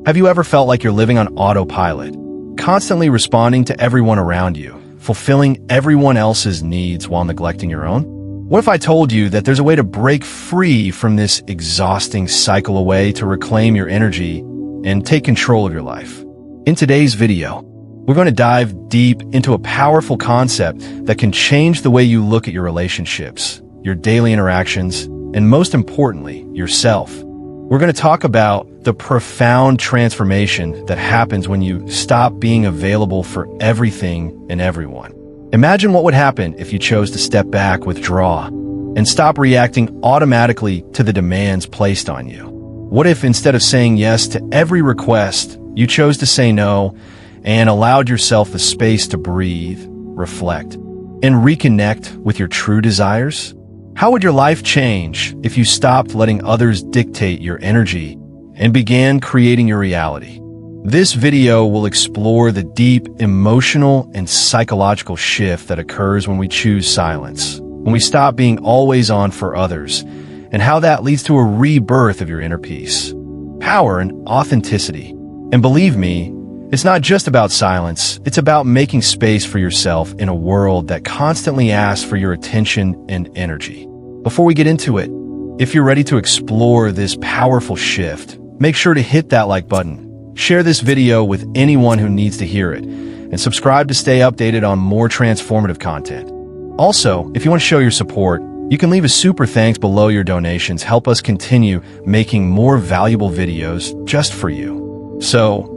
Have you ever felt like you're living on autopilot, constantly responding to everyone around you, fulfilling everyone else's needs while neglecting your own? What if I told you that there's a way to break free from this exhausting cycle, a way to reclaim your energy and take control of your life? In today's video, we're going to dive deep into a powerful concept that can change the way you look at your relationships, your daily interactions, and most importantly, yourself. We're going to talk about the profound transformation that happens when you stop being available for everything and everyone. Imagine what would happen if you chose to step back, withdraw, and stop reacting automatically to the demands placed on you. What if instead of saying yes to every request, you chose to say no and allowed yourself the space to breathe, reflect, and reconnect with your true desires? How would your life change if you stopped letting others dictate your energy and began creating your reality? This video will explore the deep emotional and psychological shift that occurs when we choose silence, when we stop being always on for others, and how that leads to a rebirth of your inner peace, power, and authenticity. And believe me, it's not just about silence, it's about making space for yourself in a world that constantly asks for your attention and energy. Before we get into it, if you're ready to explore this powerful shift, make sure to hit that like button, share this video with anyone who needs to hear it, and subscribe to stay updated on more transformative content. Also, if you want to show your support, you can leave a super thanks below. Your donations help us continue making more valuable videos just for you. So,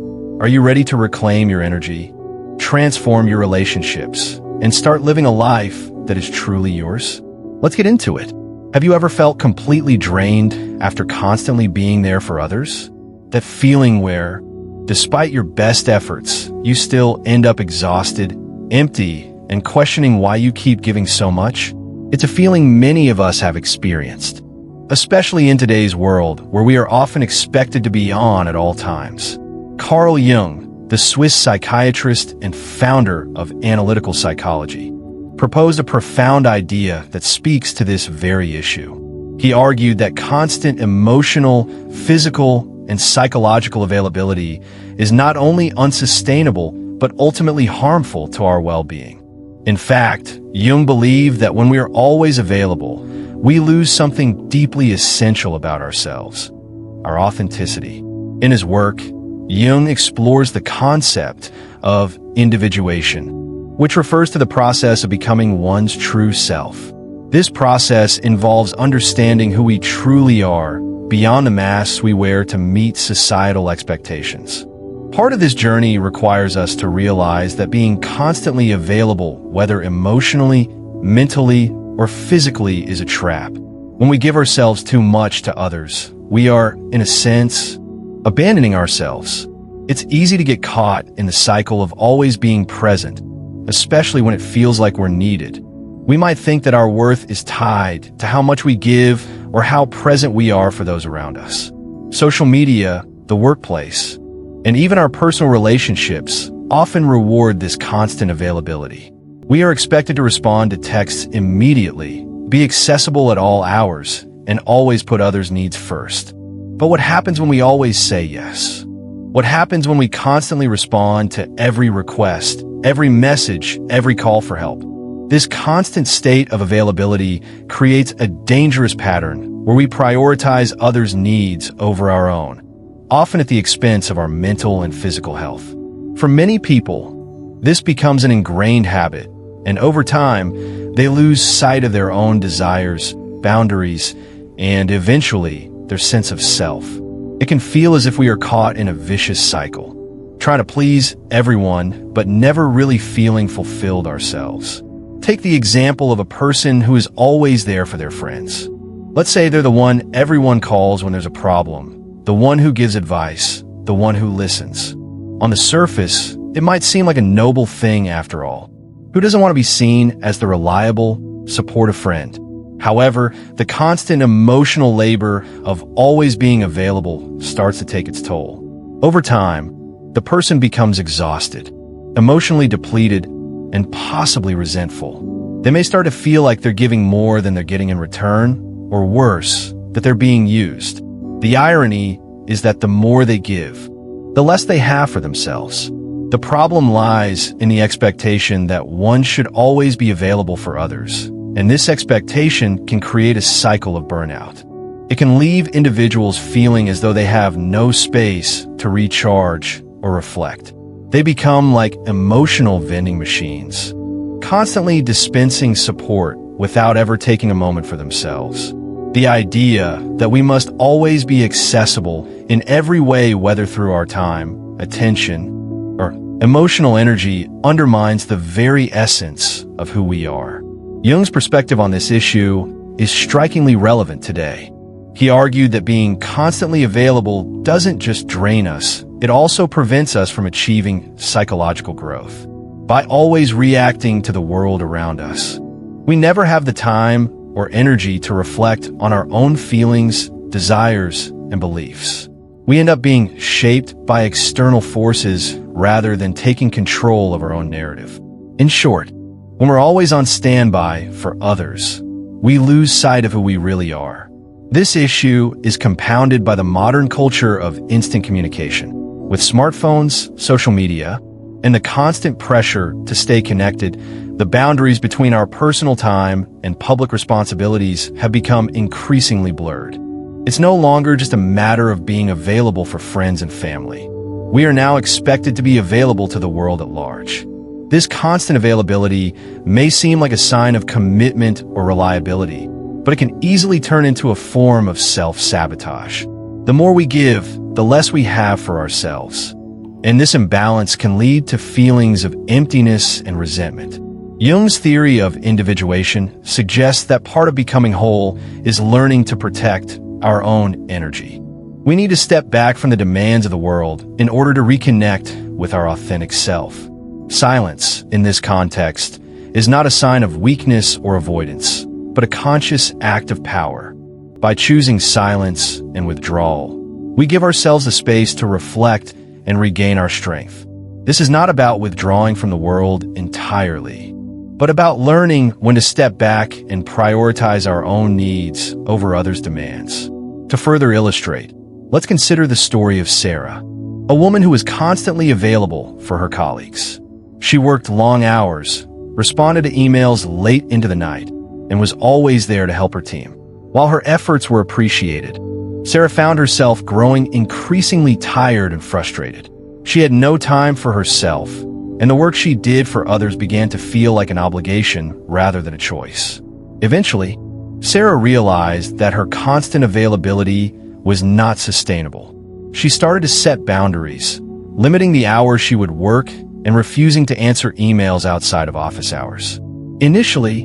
are you ready to reclaim your energy, transform your relationships, and start living a life that is truly yours? Let's get into it. Have you ever felt completely drained after constantly being there for others? That feeling where, despite your best efforts, you still end up exhausted, empty, and questioning why you keep giving so much? It's a feeling many of us have experienced, especially in today's world where we are often expected to be on at all times. Carl Jung, the Swiss psychiatrist and founder of analytical psychology, proposed a profound idea that speaks to this very issue. He argued that constant emotional, physical, and psychological availability is not only unsustainable, but ultimately harmful to our well-being. In fact, Jung believed that when we are always available, we lose something deeply essential about ourselves, our authenticity. In his work, Jung explores the concept of individuation, which refers to the process of becoming one's true self. This process involves understanding who we truly are beyond the masks we wear to meet societal expectations. Part of this journey requires us to realize that being constantly available, whether emotionally, mentally, or physically, is a trap. When we give ourselves too much to others, we are, in a sense, abandoning ourselves. It's easy to get caught in the cycle of always being present, especially when it feels like we're needed. We might think that our worth is tied to how much we give or how present we are for those around us. Social media, the workplace, and even our personal relationships often reward this constant availability. We are expected to respond to texts immediately, be accessible at all hours, and always put others' needs first. But what happens when we always say yes? What happens when we constantly respond to every request, every message, every call for help? This constant state of availability creates a dangerous pattern where we prioritize others' needs over our own, often at the expense of our mental and physical health. For many people, this becomes an ingrained habit, and over time, they lose sight of their own desires, boundaries, and eventually, their sense of self. It can feel as if we are caught in a vicious cycle, trying to please everyone, but never really feeling fulfilled ourselves. Take the example of a person who is always there for their friends. Let's say they're the one everyone calls when there's a problem, the one who gives advice, the one who listens. On the surface, it might seem like a noble thing after all. Who doesn't want to be seen as the reliable, supportive friend? However, the constant emotional labor of always being available starts to take its toll. Over time, the person becomes exhausted, emotionally depleted, and possibly resentful. They may start to feel like they're giving more than they're getting in return, or worse, that they're being used. The irony is that the more they give, the less they have for themselves. The problem lies in the expectation that one should always be available for others, and this expectation can create a cycle of burnout. It can leave individuals feeling as though they have no space to recharge or reflect. They become like emotional vending machines, constantly dispensing support without ever taking a moment for themselves. The idea that we must always be accessible in every way, whether through our time, attention, or emotional energy, undermines the very essence of who we are. Jung's perspective on this issue is strikingly relevant today. He argued that being constantly available doesn't just drain us, it also prevents us from achieving psychological growth. By always reacting to the world around us, we never have the time or energy to reflect on our own feelings, desires, and beliefs. We end up being shaped by external forces rather than taking control of our own narrative. In short, when we're always on standby for others, we lose sight of who we really are. This issue is compounded by the modern culture of instant communication. With smartphones, social media, and the constant pressure to stay connected, the boundaries between our personal time and public responsibilities have become increasingly blurred. It's no longer just a matter of being available for friends and family. We are now expected to be available to the world at large. This constant availability may seem like a sign of commitment or reliability, but it can easily turn into a form of self-sabotage. The more we give, the less we have for ourselves. And this imbalance can lead to feelings of emptiness and resentment. Jung's theory of individuation suggests that part of becoming whole is learning to protect our own energy. We need to step back from the demands of the world in order to reconnect with our authentic self. Silence, in this context, is not a sign of weakness or avoidance, but a conscious act of power. By choosing silence and withdrawal, we give ourselves the space to reflect and regain our strength. This is not about withdrawing from the world entirely, but about learning when to step back and prioritize our own needs over others' demands. To further illustrate, let's consider the story of Sarah, a woman who was constantly available for her colleagues. She worked long hours, responded to emails late into the night, and was always there to help her team. While her efforts were appreciated, Sarah found herself growing increasingly tired and frustrated. She had no time for herself, and the work she did for others began to feel like an obligation rather than a choice. Eventually, Sarah realized that her constant availability was not sustainable. She started to set boundaries, limiting the hours she would work and refusing to answer emails outside of office hours. Initially,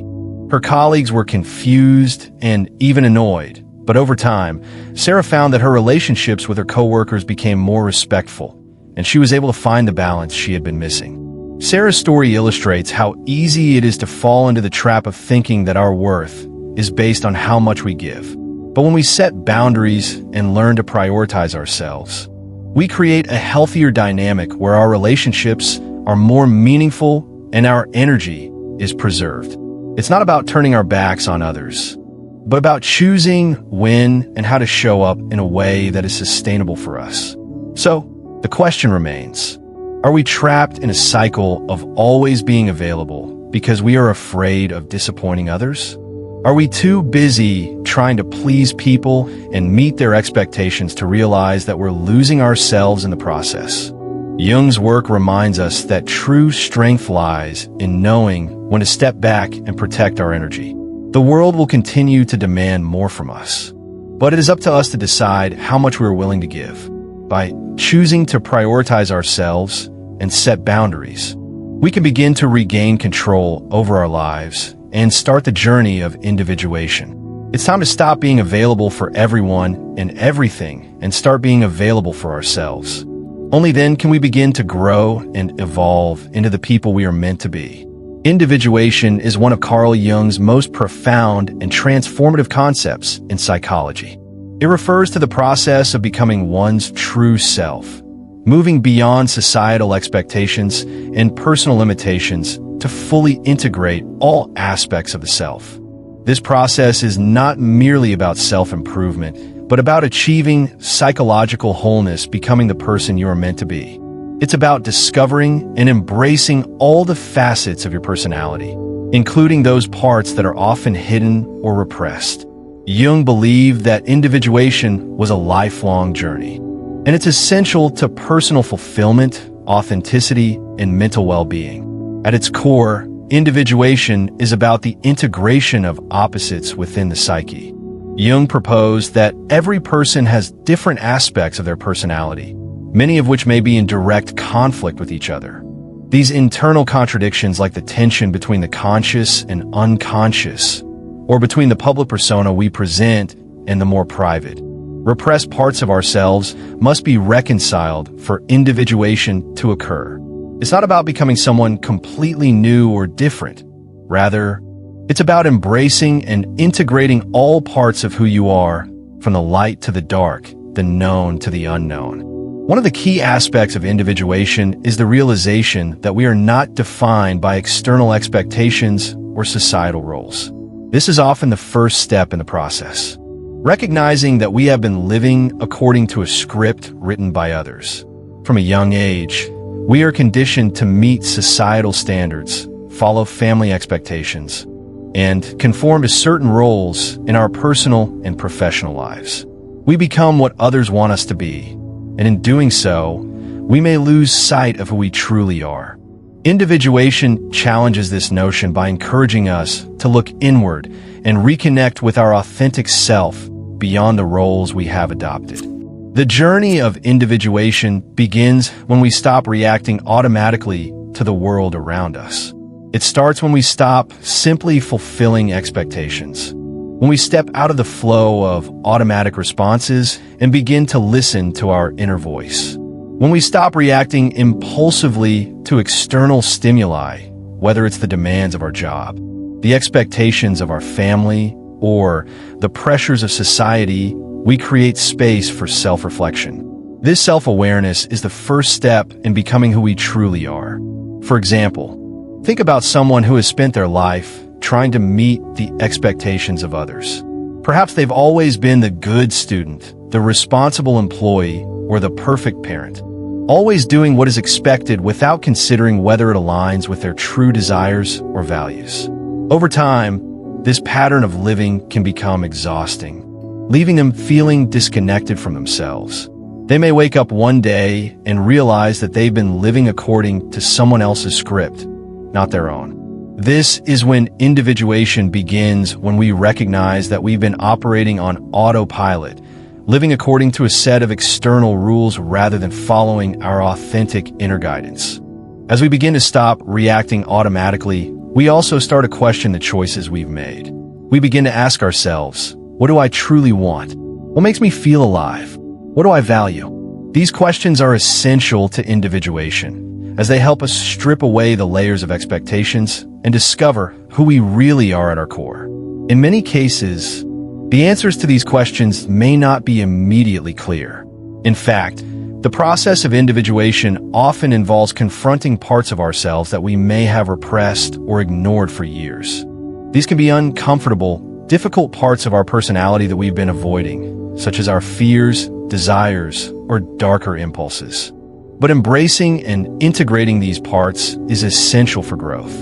her colleagues were confused and even annoyed, but over time, Sarah found that her relationships with her coworkers became more respectful, and she was able to find the balance she had been missing. Sarah's story illustrates how easy it is to fall into the trap of thinking that our worth is based on how much we give. But when we set boundaries and learn to prioritize ourselves, we create a healthier dynamic where our relationships are more meaningful and our energy is preserved. It's not about turning our backs on others, but about choosing when and how to show up in a way that is sustainable for us. So, the question remains, are we trapped in a cycle of always being available because we are afraid of disappointing others? Are we too busy trying to please people and meet their expectations to realize that we're losing ourselves in the process? Jung's work reminds us that true strength lies in knowing when to step back and protect our energy. The world will continue to demand more from us, but it is up to us to decide how much we are willing to give. By choosing to prioritize ourselves and set boundaries, we can begin to regain control over our lives and start the journey of individuation. It's time to stop being available for everyone and everything and start being available for ourselves. Only then can we begin to grow and evolve into the people we are meant to be. Individuation is one of Carl Jung's most profound and transformative concepts in psychology. It refers to the process of becoming one's true self, moving beyond societal expectations and personal limitations to fully integrate all aspects of the self. This process is not merely about self-improvement, but about achieving psychological wholeness, becoming the person you are meant to be. It's about discovering and embracing all the facets of your personality, including those parts that are often hidden or repressed. Jung believed that individuation was a lifelong journey, and it's essential to personal fulfillment, authenticity, and mental well-being. At its core, individuation is about the integration of opposites within the psyche. Jung proposed that every person has different aspects of their personality, many of which may be in direct conflict with each other. These internal contradictions, like the tension between the conscious and unconscious, or between the public persona we present and the more private, repressed parts of ourselves, must be reconciled for individuation to occur. It's not about becoming someone completely new or different. Rather, it's about embracing and integrating all parts of who you are, from the light to the dark, the known to the unknown. One of the key aspects of individuation is the realization that we are not defined by external expectations or societal roles. This is often the first step in the process. Recognizing that we have been living according to a script written by others. From a young age, we are conditioned to meet societal standards, follow family expectations, and conform to certain roles in our personal and professional lives. We become what others want us to be, and in doing so, we may lose sight of who we truly are. Individuation challenges this notion by encouraging us to look inward and reconnect with our authentic self beyond the roles we have adopted. The journey of individuation begins when we stop reacting automatically to the world around us. It starts when we stop simply fulfilling expectations, when we step out of the flow of automatic responses and begin to listen to our inner voice. When we stop reacting impulsively to external stimuli, whether it's the demands of our job, the expectations of our family, or the pressures of society, we create space for self-reflection. This self-awareness is the first step in becoming who we truly are. For example, think about someone who has spent their life trying to meet the expectations of others. Perhaps they've always been the good student, the responsible employee, or the perfect parent, always doing what is expected without considering whether it aligns with their true desires or values. Over time, this pattern of living can become exhausting, leaving them feeling disconnected from themselves. They may wake up one day and realize that they've been living according to someone else's script, not their own. This is when individuation begins, when we recognize that we've been operating on autopilot, living according to a set of external rules rather than following our authentic inner guidance. As we begin to stop reacting automatically, we also start to question the choices we've made. We begin to ask ourselves, what do I truly want? What makes me feel alive? What do I value? These questions are essential to individuation, as they help us strip away the layers of expectations and discover who we really are at our core. In many cases, the answers to these questions may not be immediately clear. In fact, the process of individuation often involves confronting parts of ourselves that we may have repressed or ignored for years. These can be uncomfortable, difficult parts of our personality that we've been avoiding, such as our fears, desires, or darker impulses. But embracing and integrating these parts is essential for growth.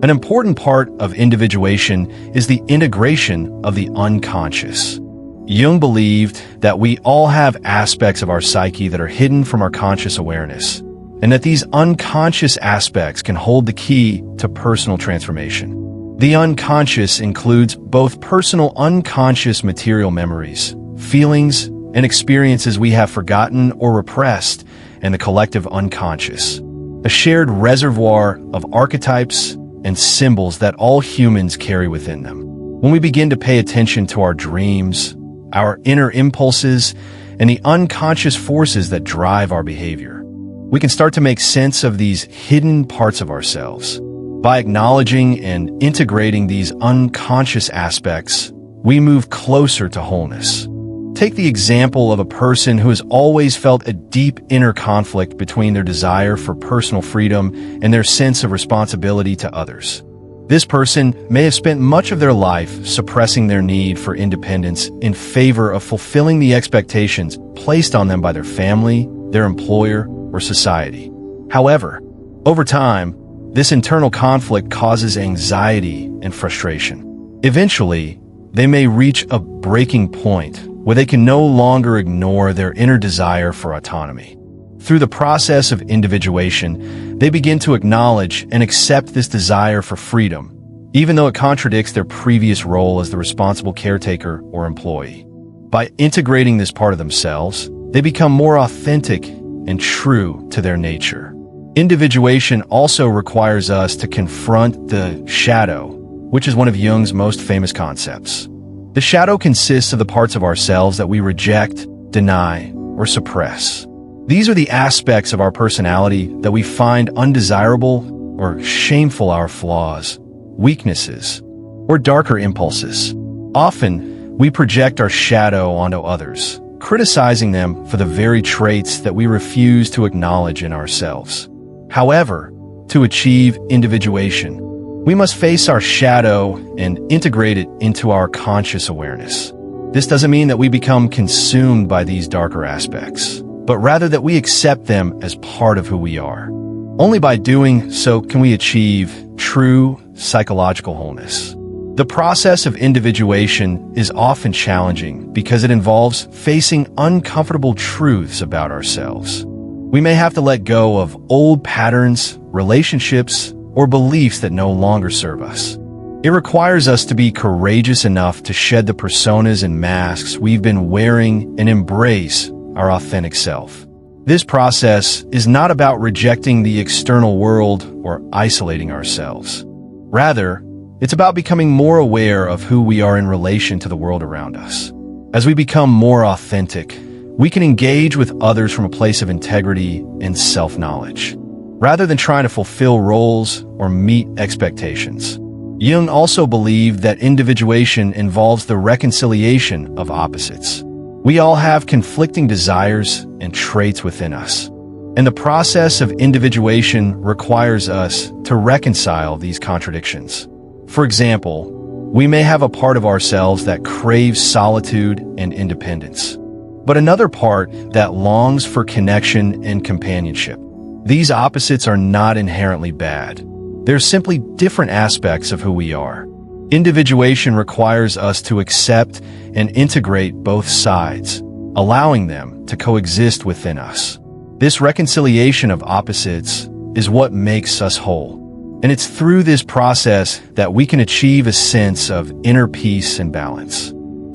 An important part of individuation is the integration of the unconscious. Jung believed that we all have aspects of our psyche that are hidden from our conscious awareness, and that these unconscious aspects can hold the key to personal transformation. The unconscious includes both personal unconscious material memories, feelings, and experiences we have forgotten or repressed, and the collective unconscious, a shared reservoir of archetypes and symbols that all humans carry within them. When we begin to pay attention to our dreams, our inner impulses, and the unconscious forces that drive our behavior, we can start to make sense of these hidden parts of ourselves. By acknowledging and integrating these unconscious aspects, we move closer to wholeness. Take the example of a person who has always felt a deep inner conflict between their desire for personal freedom and their sense of responsibility to others. This person may have spent much of their life suppressing their need for independence in favor of fulfilling the expectations placed on them by their family, their employer, or society. However, over time, this internal conflict causes anxiety and frustration. Eventually, they may reach a breaking point where they can no longer ignore their inner desire for autonomy. Through the process of individuation, they begin to acknowledge and accept this desire for freedom, even though it contradicts their previous role as the responsible caretaker or employee. By integrating this part of themselves, they become more authentic and true to their nature. Individuation also requires us to confront the shadow, which is one of Jung's most famous concepts. The shadow consists of the parts of ourselves that we reject, deny, or suppress. These are the aspects of our personality that we find undesirable or shameful, our flaws, weaknesses, or darker impulses. Often, we project our shadow onto others, criticizing them for the very traits that we refuse to acknowledge in ourselves. However, to achieve individuation, we must face our shadow and integrate it into our conscious awareness. This doesn't mean that we become consumed by these darker aspects, but rather that we accept them as part of who we are. Only by doing so can we achieve true psychological wholeness. The process of individuation is often challenging because it involves facing uncomfortable truths about ourselves. We may have to let go of old patterns, relationships, or beliefs that no longer serve us. It requires us to be courageous enough to shed the personas and masks we've been wearing and embrace our authentic self. This process is not about rejecting the external world or isolating ourselves. Rather, it's about becoming more aware of who we are in relation to the world around us. As we become more authentic, we can engage with others from a place of integrity and self-knowledge, rather than trying to fulfill roles or meet expectations. Jung also believed that individuation involves the reconciliation of opposites. We all have conflicting desires and traits within us, and the process of individuation requires us to reconcile these contradictions. For example, we may have a part of ourselves that craves solitude and independence, but another part that longs for connection and companionship. These opposites are not inherently bad. They're simply different aspects of who we are. Individuation requires us to accept and integrate both sides, allowing them to coexist within us. This reconciliation of opposites is what makes us whole. And it's through this process that we can achieve a sense of inner peace and balance.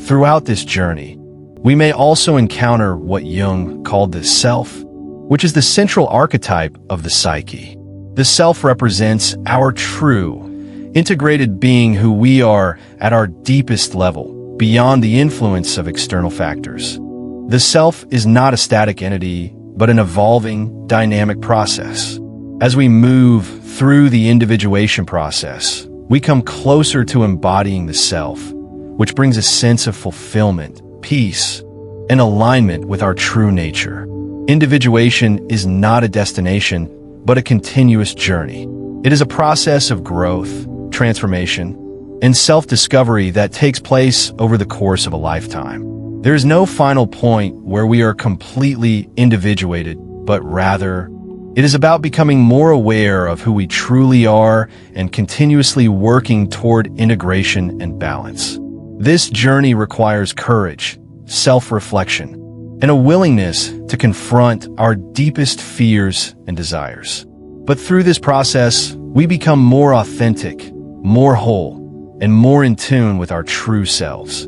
Throughout this journey, we may also encounter what Jung called the self, which is the central archetype of the psyche. The self represents our true, integrated being, who we are at our deepest level, beyond the influence of external factors. The self is not a static entity, but an evolving, dynamic process. As we move through the individuation process, we come closer to embodying the self, which brings a sense of fulfillment, peace, and alignment with our true nature. Individuation is not a destination, but a continuous journey. It is a process of growth, transformation, and self-discovery that takes place over the course of a lifetime. There is no final point where we are completely individuated, but rather, it is about becoming more aware of who we truly are and continuously working toward integration and balance. This journey requires courage, self-reflection, and a willingness to confront our deepest fears and desires. But through this process, we become more authentic, more whole, and more in tune with our true selves.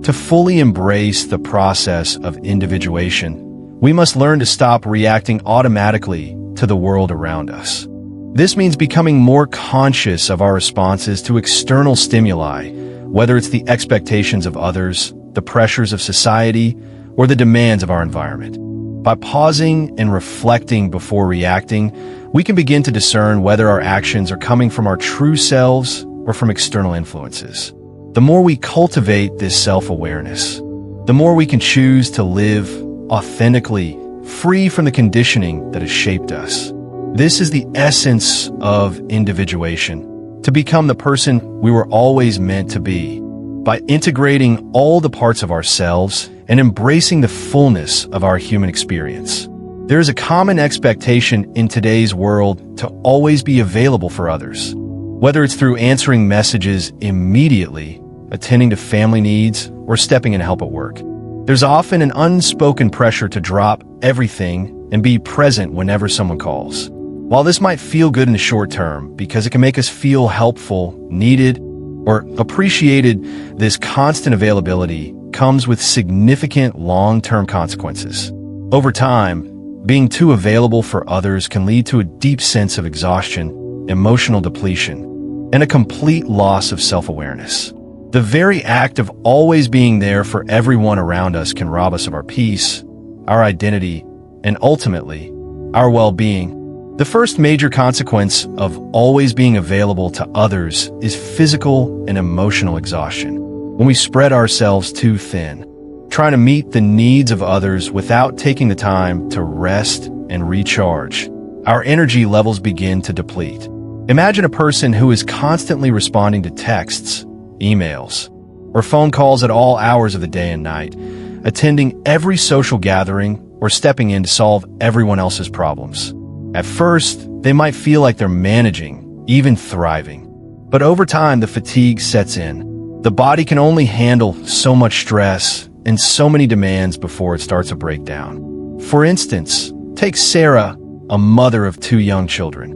To fully embrace the process of individuation, we must learn to stop reacting automatically to the world around us. This means becoming more conscious of our responses to external stimuli, whether it's the expectations of others, the pressures of society, or the demands of our environment. By pausing and reflecting before reacting, we can begin to discern whether our actions are coming from our true selves or from external influences. The more we cultivate this self-awareness, the more we can choose to live authentically, free from the conditioning that has shaped us. This is the essence of individuation, to become the person we were always meant to be, by integrating all the parts of ourselves and embracing the fullness of our human experience. There is a common expectation in today's world to always be available for others, whether it's through answering messages immediately, attending to family needs, or stepping in to help at work. There's often an unspoken pressure to drop everything and be present whenever someone calls. While this might feel good in the short term because it can make us feel helpful, needed, or appreciated, this constant availability comes with significant long-term consequences. Over time, being too available for others can lead to a deep sense of exhaustion, emotional depletion, and a complete loss of self-awareness. The very act of always being there for everyone around us can rob us of our peace, our identity, and ultimately, our well-being. The first major consequence of always being available to others is physical and emotional exhaustion. When we spread ourselves too thin, trying to meet the needs of others without taking the time to rest and recharge, our energy levels begin to deplete. Imagine a person who is constantly responding to texts, emails, or phone calls at all hours of the day and night, attending every social gathering or stepping in to solve everyone else's problems. At first, they might feel like they're managing, even thriving. But over time, the fatigue sets in. The body can only handle so much stress and so many demands before it starts to break down. For instance, take Sarah, a mother of 2 young children,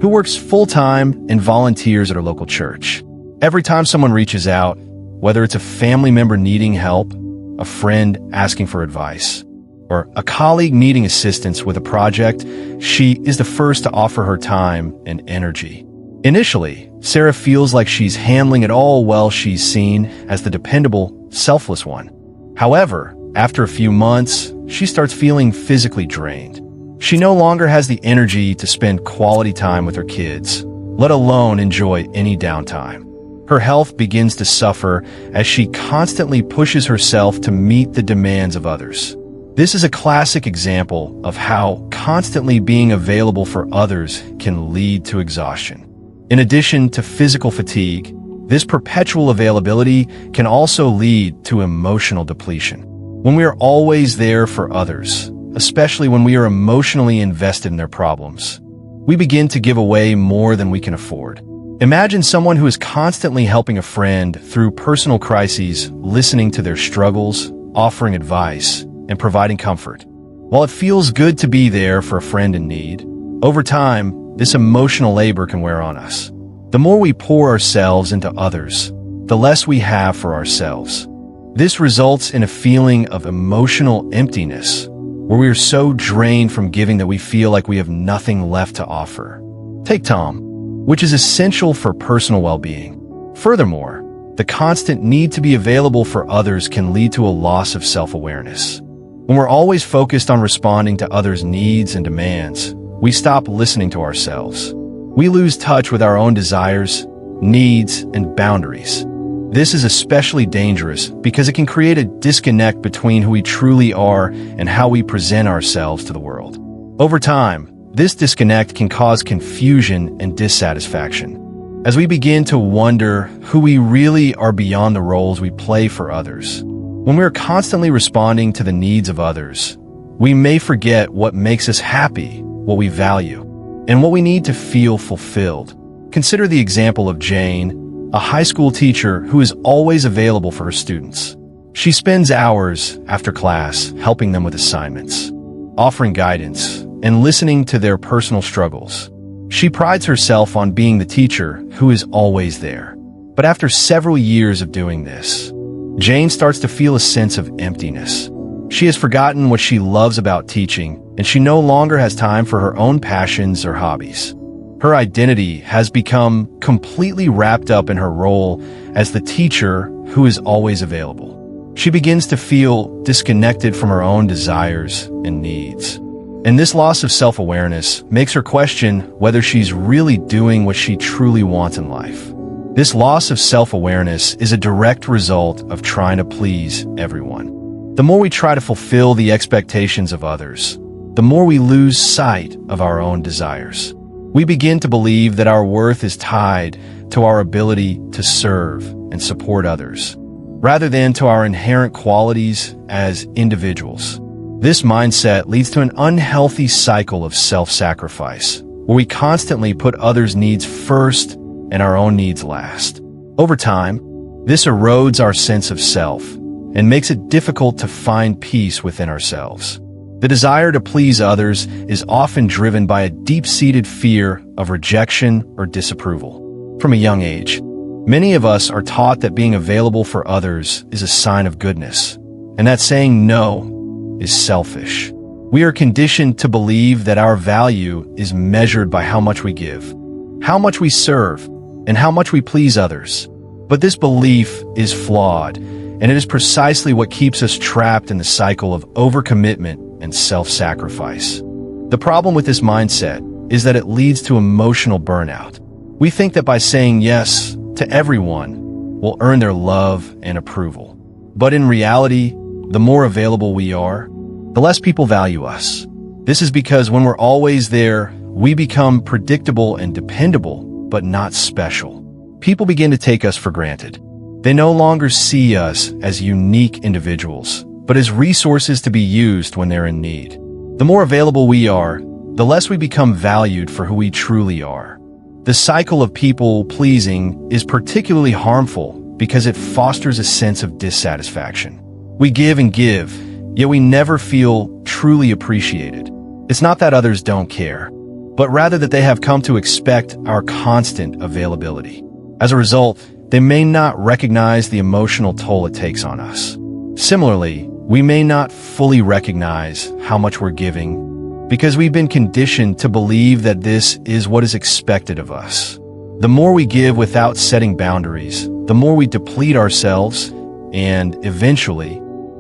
who works full-time and volunteers at her local church. Every time someone reaches out, whether it's a family member needing help, a friend asking for advice, or a colleague needing assistance with a project, she is the first to offer her time and energy. Initially, Sarah feels like she's handling it all well. She's seen as the dependable, selfless one. However, after a few months, she starts feeling physically drained. She no longer has the energy to spend quality time with her kids, let alone enjoy any downtime. Her health begins to suffer as she constantly pushes herself to meet the demands of others. This is a classic example of how constantly being available for others can lead to exhaustion. In addition to physical fatigue, this perpetual availability can also lead to emotional depletion. When we are always there for others, especially when we are emotionally invested in their problems, we begin to give away more than we can afford. Imagine someone who is constantly helping a friend through personal crises, listening to their struggles, offering advice, and providing comfort. While it feels good to be there for a friend in need, over time, this emotional labor can wear on us. The more we pour ourselves into others, the less we have for ourselves. This results in a feeling of emotional emptiness, where we are so drained from giving that we feel like we have nothing left to offer. Take Tom, which is essential for personal well-being. Furthermore, the constant need to be available for others can lead to a loss of self-awareness. When we're always focused on responding to others' needs and demands, we stop listening to ourselves. We lose touch with our own desires, needs, and boundaries. This is especially dangerous because it can create a disconnect between who we truly are and how we present ourselves to the world. Over time, this disconnect can cause confusion and dissatisfaction, as we begin to wonder who we really are beyond the roles we play for others. When we are constantly responding to the needs of others, we may forget what makes us happy, what we value, and what we need to feel fulfilled. Consider the example of Jane, a high school teacher who is always available for her students. She spends hours after class helping them with assignments, offering guidance, and listening to their personal struggles. She prides herself on being the teacher who is always there. But after several years of doing this, Jane starts to feel a sense of emptiness. She has forgotten what she loves about teaching, and she no longer has time for her own passions or hobbies. Her identity has become completely wrapped up in her role as the teacher who is always available. She begins to feel disconnected from her own desires and needs. And this loss of self-awareness makes her question whether she's really doing what she truly wants in life. This loss of self-awareness is a direct result of trying to please everyone. The more we try to fulfill the expectations of others, the more we lose sight of our own desires. We begin to believe that our worth is tied to our ability to serve and support others, rather than to our inherent qualities as individuals. This mindset leads to an unhealthy cycle of self-sacrifice, where we constantly put others' needs first and our own needs last. Over time, this erodes our sense of self and makes it difficult to find peace within ourselves. The desire to please others is often driven by a deep-seated fear of rejection or disapproval. From a young age, many of us are taught that being available for others is a sign of goodness, and that saying no is selfish. We are conditioned to believe that our value is measured by how much we give, how much we serve, and how much we please others. But this belief is flawed, and it is precisely what keeps us trapped in the cycle of overcommitment and self-sacrifice. The problem with this mindset is that it leads to emotional burnout. We think that by saying yes to everyone, we'll earn their love and approval. But in reality, the more available we are, the less people value us. This is because when we're always there, we become predictable and dependable, but not special. People begin to take us for granted. They no longer see us as unique individuals, but as resources to be used when they're in need. The more available we are, the less we become valued for who we truly are. The cycle of people-pleasing is particularly harmful because it fosters a sense of dissatisfaction. We give and give, yet we never feel truly appreciated. It's not that others don't care, but rather that they have come to expect our constant availability. As a result, they may not recognize the emotional toll it takes on us. Similarly, we may not fully recognize how much we're giving because we've been conditioned to believe that this is what is expected of us. The more we give without setting boundaries, the more we deplete ourselves, and eventually,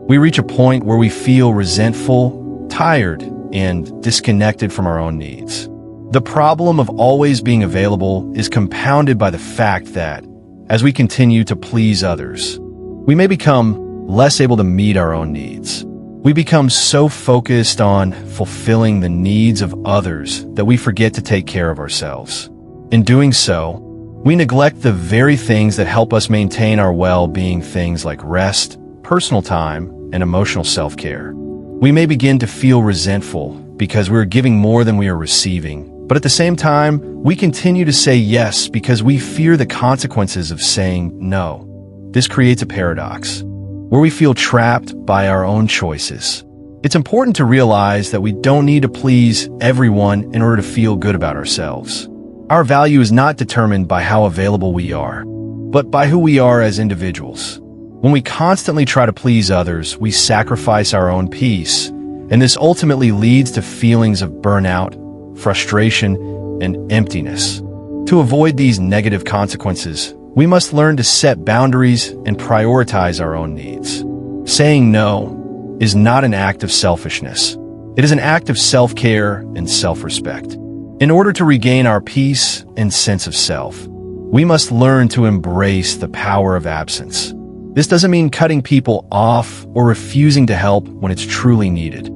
we reach a point where we feel resentful, tired, and disconnected from our own needs. The problem of always being available is compounded by the fact that, as we continue to please others, we may become less able to meet our own needs. We become so focused on fulfilling the needs of others that we forget to take care of ourselves. In doing so, we neglect the very things that help us maintain our well-being, things like rest, personal time, and emotional self-care. We may begin to feel resentful because we're giving more than we are receiving, but at the same time, we continue to say yes because we fear the consequences of saying no. This creates a paradox, where we feel trapped by our own choices. It's important to realize that we don't need to please everyone in order to feel good about ourselves. Our value is not determined by how available we are, but by who we are as individuals. When we constantly try to please others, we sacrifice our own peace, and this ultimately leads to feelings of burnout, frustration, and emptiness. To avoid these negative consequences, we must learn to set boundaries and prioritize our own needs. Saying no is not an act of selfishness. It is an act of self-care and self-respect. In order to regain our peace and sense of self, we must learn to embrace the power of absence. This doesn't mean cutting people off or refusing to help when it's truly needed.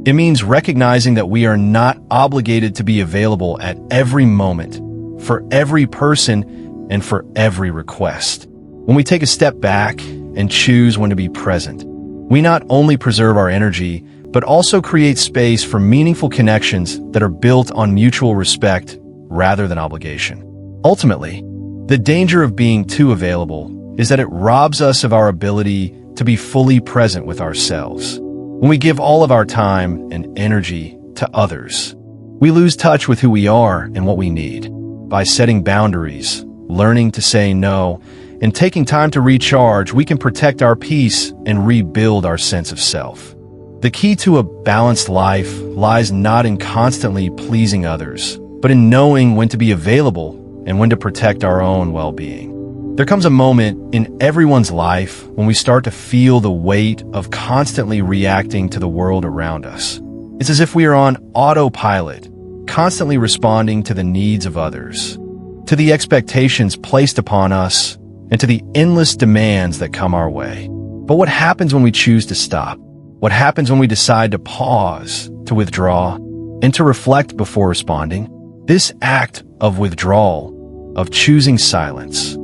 It means recognizing that we are not obligated to be available at every moment, for every person, and for every request. When we take a step back and choose when to be present, we not only preserve our energy, but also create space for meaningful connections that are built on mutual respect rather than obligation. Ultimately, the danger of being too available is that it robs us of our ability to be fully present with ourselves. When we give all of our time and energy to others, we lose touch with who we are and what we need. By setting boundaries, learning to say no, and taking time to recharge, we can protect our peace and rebuild our sense of self. The key to a balanced life lies not in constantly pleasing others, but in knowing when to be available and when to protect our own well-being. There comes a moment in everyone's life when we start to feel the weight of constantly reacting to the world around us. It's as if we are on autopilot, constantly responding to the needs of others, to the expectations placed upon us, and to the endless demands that come our way. But what happens when we choose to stop? What happens when we decide to pause, to withdraw, and to reflect before responding? This act of withdrawal, of choosing silence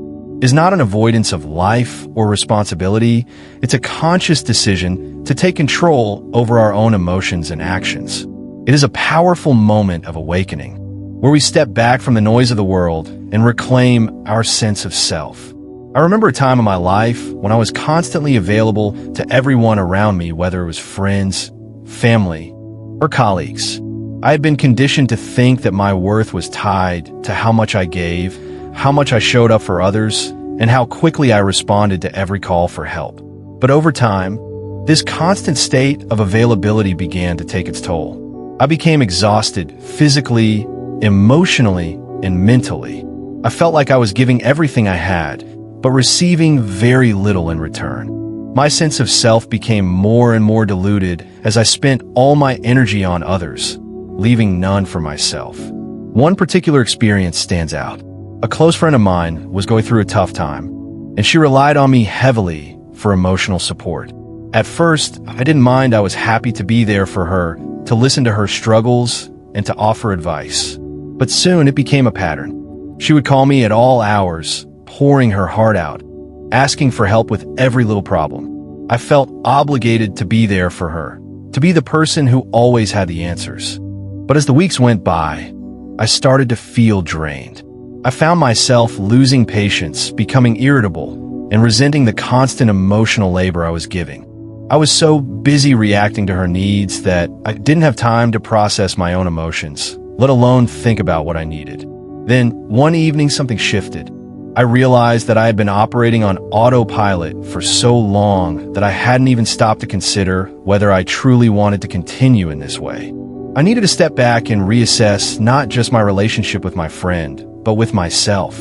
is not an avoidance of life or responsibility. It's a conscious decision to take control over our own emotions and actions. It is a powerful moment of awakening, where we step back from the noise of the world and reclaim our sense of self. I remember a time in my life when I was constantly available to everyone around me, whether it was friends, family, or colleagues. I had been conditioned to think that my worth was tied to how much I gave, how much I showed up for others, and how quickly I responded to every call for help. But over time, this constant state of availability began to take its toll. I became exhausted physically, emotionally, and mentally. I felt like I was giving everything I had, but receiving very little in return. My sense of self became more and more diluted as I spent all my energy on others, leaving none for myself. One particular experience stands out. A close friend of mine was going through a tough time, and she relied on me heavily for emotional support. At first, I didn't mind. I was happy to be there for her, to listen to her struggles, and to offer advice. But soon it became a pattern. She would call me at all hours, pouring her heart out, asking for help with every little problem. I felt obligated to be there for her, to be the person who always had the answers. But as the weeks went by, I started to feel drained. I found myself losing patience, becoming irritable, and resenting the constant emotional labor I was giving. I was so busy reacting to her needs that I didn't have time to process my own emotions, let alone think about what I needed. Then, one evening, something shifted. I realized that I had been operating on autopilot for so long that I hadn't even stopped to consider whether I truly wanted to continue in this way. I needed to step back and reassess not just my relationship with my friend, but with myself.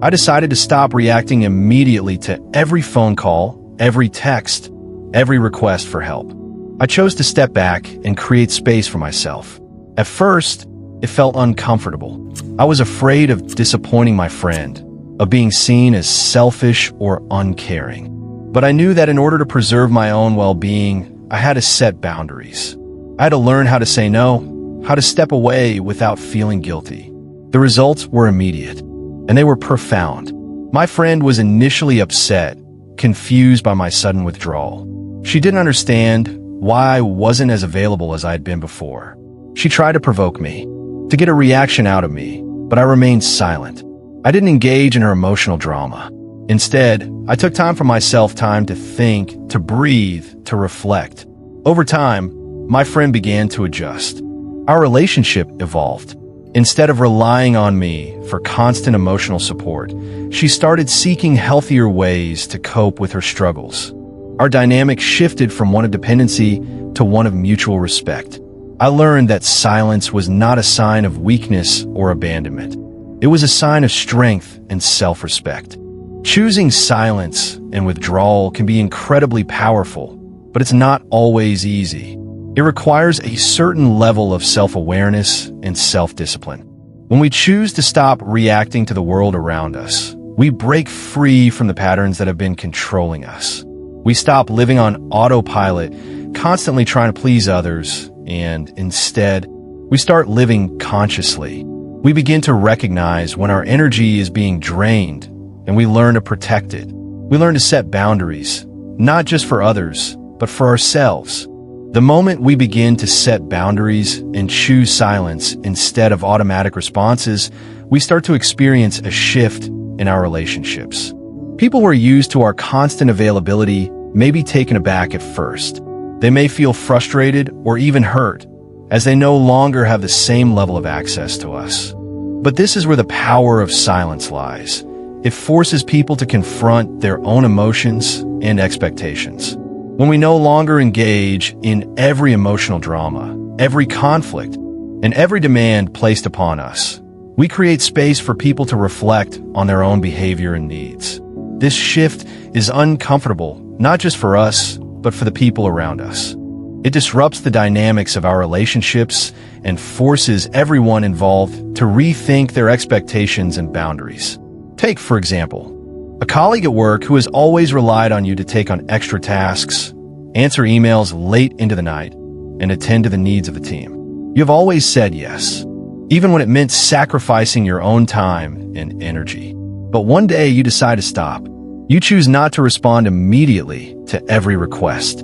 I decided to stop reacting immediately to every phone call, every text, every request for help. I chose to step back and create space for myself. At first, it felt uncomfortable. I was afraid of disappointing my friend, of being seen as selfish or uncaring. But I knew that in order to preserve my own well-being, I had to set boundaries. I had to learn how to say no, how to step away without feeling guilty. The results were immediate, and they were profound. My friend was initially upset, confused by my sudden withdrawal. She didn't understand why I wasn't as available as I had been before. She tried to provoke me, to get a reaction out of me, but I remained silent. I didn't engage in her emotional drama. Instead, I took time for myself, time to think, to breathe, to reflect. Over time, my friend began to adjust. Our relationship evolved. Instead of relying on me for constant emotional support, she started seeking healthier ways to cope with her struggles. Our dynamic shifted from one of dependency to one of mutual respect. I learned that silence was not a sign of weakness or abandonment. It was a sign of strength and self-respect. Choosing silence and withdrawal can be incredibly powerful, but it's not always easy. It requires a certain level of self-awareness and self-discipline. When we choose to stop reacting to the world around us, we break free from the patterns that have been controlling us. We stop living on autopilot, constantly trying to please others, and instead, we start living consciously. We begin to recognize when our energy is being drained, and we learn to protect it. We learn to set boundaries, not just for others, but for ourselves. The moment we begin to set boundaries and choose silence instead of automatic responses, we start to experience a shift in our relationships. People who are used to our constant availability may be taken aback at first. They may feel frustrated or even hurt, as they no longer have the same level of access to us. But this is where the power of silence lies. It forces people to confront their own emotions and expectations. When we no longer engage in every emotional drama, every conflict, and every demand placed upon us, we create space for people to reflect on their own behavior and needs. This shift is uncomfortable, not just for us, but for the people around us. It disrupts the dynamics of our relationships and forces everyone involved to rethink their expectations and boundaries. Take, for example, a colleague at work who has always relied on you to take on extra tasks, answer emails late into the night, and attend to the needs of the team. You have always said yes. even when it meant sacrificing your own time and energy. But one day you decide to stop. You choose not to respond immediately to every request.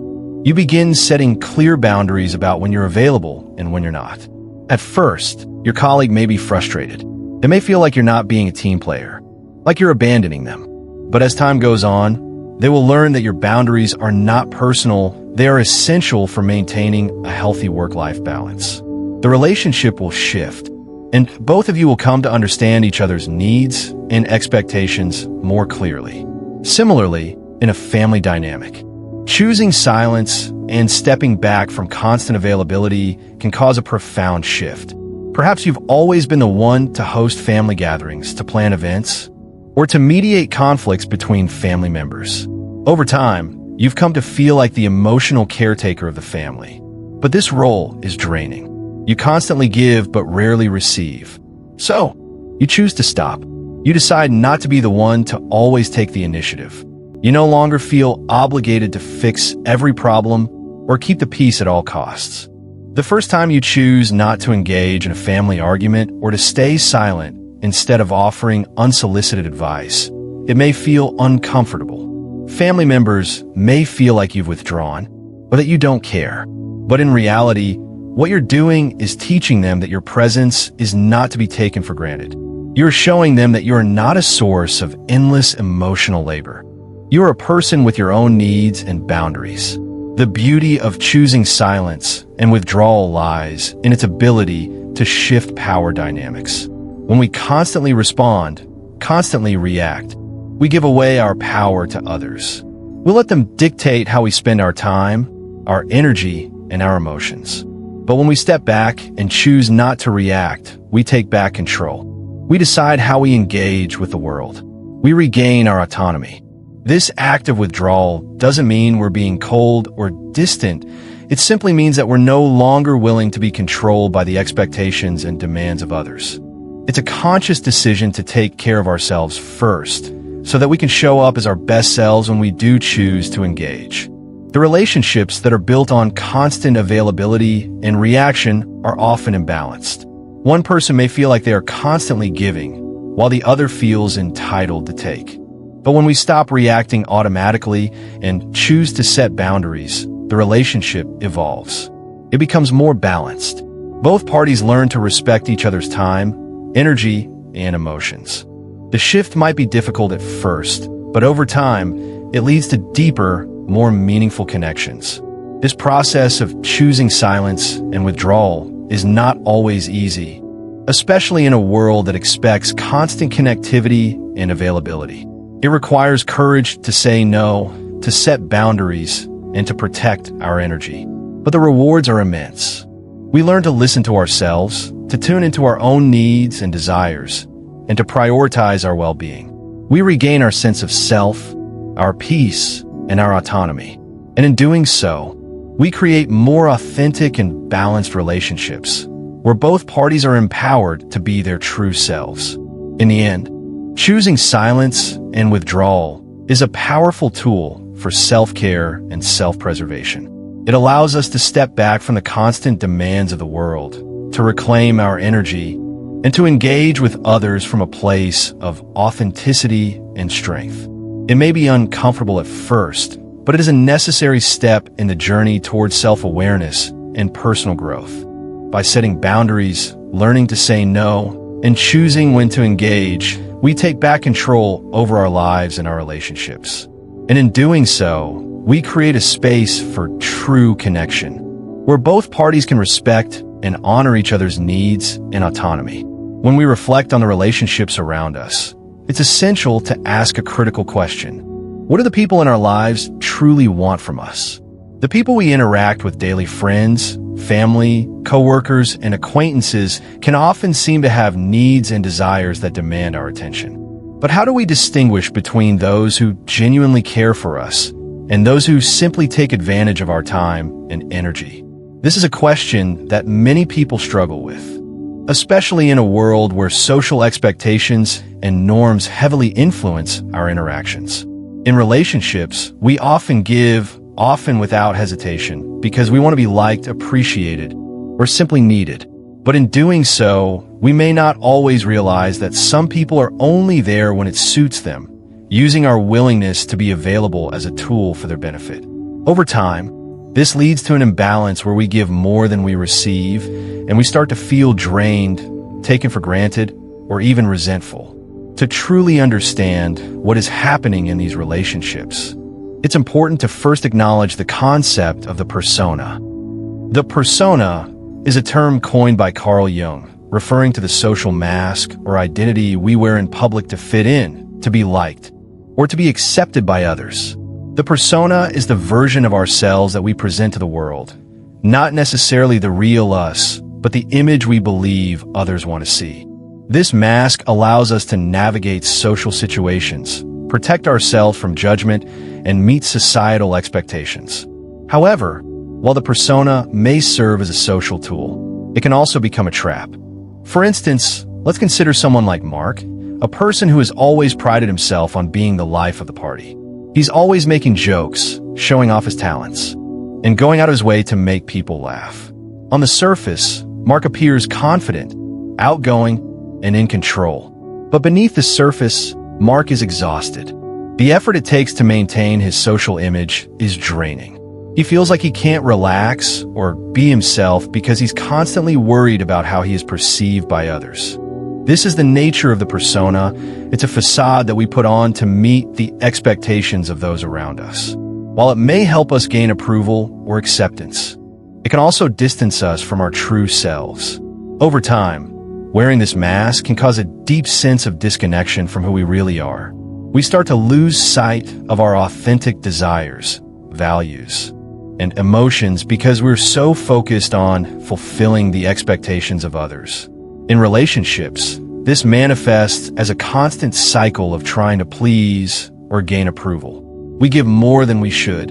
You begin setting clear boundaries about when you're available and when you're not. At first, your colleague may be frustrated. They may feel like you're not being a team player, like you're abandoning them. But as time goes on, they will learn that your boundaries are not personal. They are essential for maintaining a healthy work-life balance. The relationship will shift, and both of you will come to understand each other's needs and expectations more clearly. Similarly, in a family dynamic, choosing silence and stepping back from constant availability can cause a profound shift. Perhaps you've always been the one to host family gatherings, to plan events, or to mediate conflicts between family members. Over time, you've come to feel like the emotional caretaker of the family. But this role is draining. You constantly give but rarely receive. So, you choose to stop. You decide not to be the one to always take the initiative. You no longer feel obligated to fix every problem or keep the peace at all costs. The first time you choose not to engage in a family argument or to stay silent instead of offering unsolicited advice, it may feel uncomfortable. Family members may feel like you've withdrawn or that you don't care. But in reality, what you're doing is teaching them that your presence is not to be taken for granted. You're showing them that you're not a source of endless emotional labor. You're a person with your own needs and boundaries. The beauty of choosing silence and withdrawal lies in its ability to shift power dynamics. When we constantly respond, constantly react, we give away our power to others. We'll let them dictate how we spend our time, our energy, and our emotions. But when we step back and choose not to react, we take back control. We decide how we engage with the world. We regain our autonomy. This act of withdrawal doesn't mean we're being cold or distant. It simply means that we're no longer willing to be controlled by the expectations and demands of others. It's a conscious decision to take care of ourselves first, so that we can show up as our best selves when we do choose to engage. The relationships that are built on constant availability and reaction are often imbalanced. One person may feel like they are constantly giving, while the other feels entitled to take. But when we stop reacting automatically and choose to set boundaries, the relationship evolves. It becomes more balanced. Both parties learn to respect each other's time, energy, and emotions. The shift might be difficult at first, but over time, it leads to deeper, more meaningful connections. This process of choosing silence and withdrawal is not always easy, especially in a world that expects constant connectivity and availability. It requires courage to say no, to set boundaries, and to protect our energy. But the rewards are immense. We learn to listen to ourselves, to tune into our own needs and desires, and to prioritize our well-being. We regain our sense of self, our peace, and our autonomy. And in doing so, we create more authentic and balanced relationships, where both parties are empowered to be their true selves. In the end, choosing silence and withdrawal is a powerful tool for self-care and self-preservation. It allows us to step back from the constant demands of the world, to reclaim our energy, and to engage with others from a place of authenticity and strength. It may be uncomfortable at first, but it is a necessary step in the journey towards self-awareness and personal growth. By setting boundaries, learning to say no, and choosing when to engage, we take back control over our lives and our relationships. And in doing so, we create a space for true connection, where both parties can respect and honor each other's needs and autonomy. When we reflect on the relationships around us, it's essential to ask a critical question. What do the people in our lives truly want from us? The people we interact with daily, friends, family, coworkers, and acquaintances, can often seem to have needs and desires that demand our attention. But how do we distinguish between those who genuinely care for us and those who simply take advantage of our time and energy? This is a question that many people struggle with, especially in a world where social expectations and norms heavily influence our interactions. In relationships, we often give, often without hesitation, because we want to be liked, appreciated, or simply needed. But in doing so, we may not always realize that some people are only there when it suits them, using our willingness to be available as a tool for their benefit. Over time, this leads to an imbalance where we give more than we receive, and we start to feel drained, taken for granted, or even resentful. To truly understand what is happening in these relationships, it's important to first acknowledge the concept of the persona. The persona is a term coined by Carl Jung, referring to the social mask or identity we wear in public to fit in, to be liked, or to be accepted by others. The persona is the version of ourselves that we present to the world, not necessarily the real us, but the image we believe others want to see. This mask allows us to navigate social situations, protect ourselves from judgment, and meet societal expectations. However, while the persona may serve as a social tool, it can also become a trap. For instance, let's consider someone like Mark, a person who has always prided himself on being the life of the party. He's always making jokes, showing off his talents, and going out of his way to make people laugh. On the surface, Mark appears confident, outgoing, and in control. But beneath the surface, Mark is exhausted. The effort it takes to maintain his social image is draining. He feels like he can't relax or be himself because he's constantly worried about how he is perceived by others. This is the nature of the persona. It's a facade that we put on to meet the expectations of those around us. While it may help us gain approval or acceptance, it can also distance us from our true selves. Over time, wearing this mask can cause a deep sense of disconnection from who we really are. We start to lose sight of our authentic desires, values, and emotions because we're so focused on fulfilling the expectations of others. In relationships, this manifests as a constant cycle of trying to please or gain approval. We give more than we should,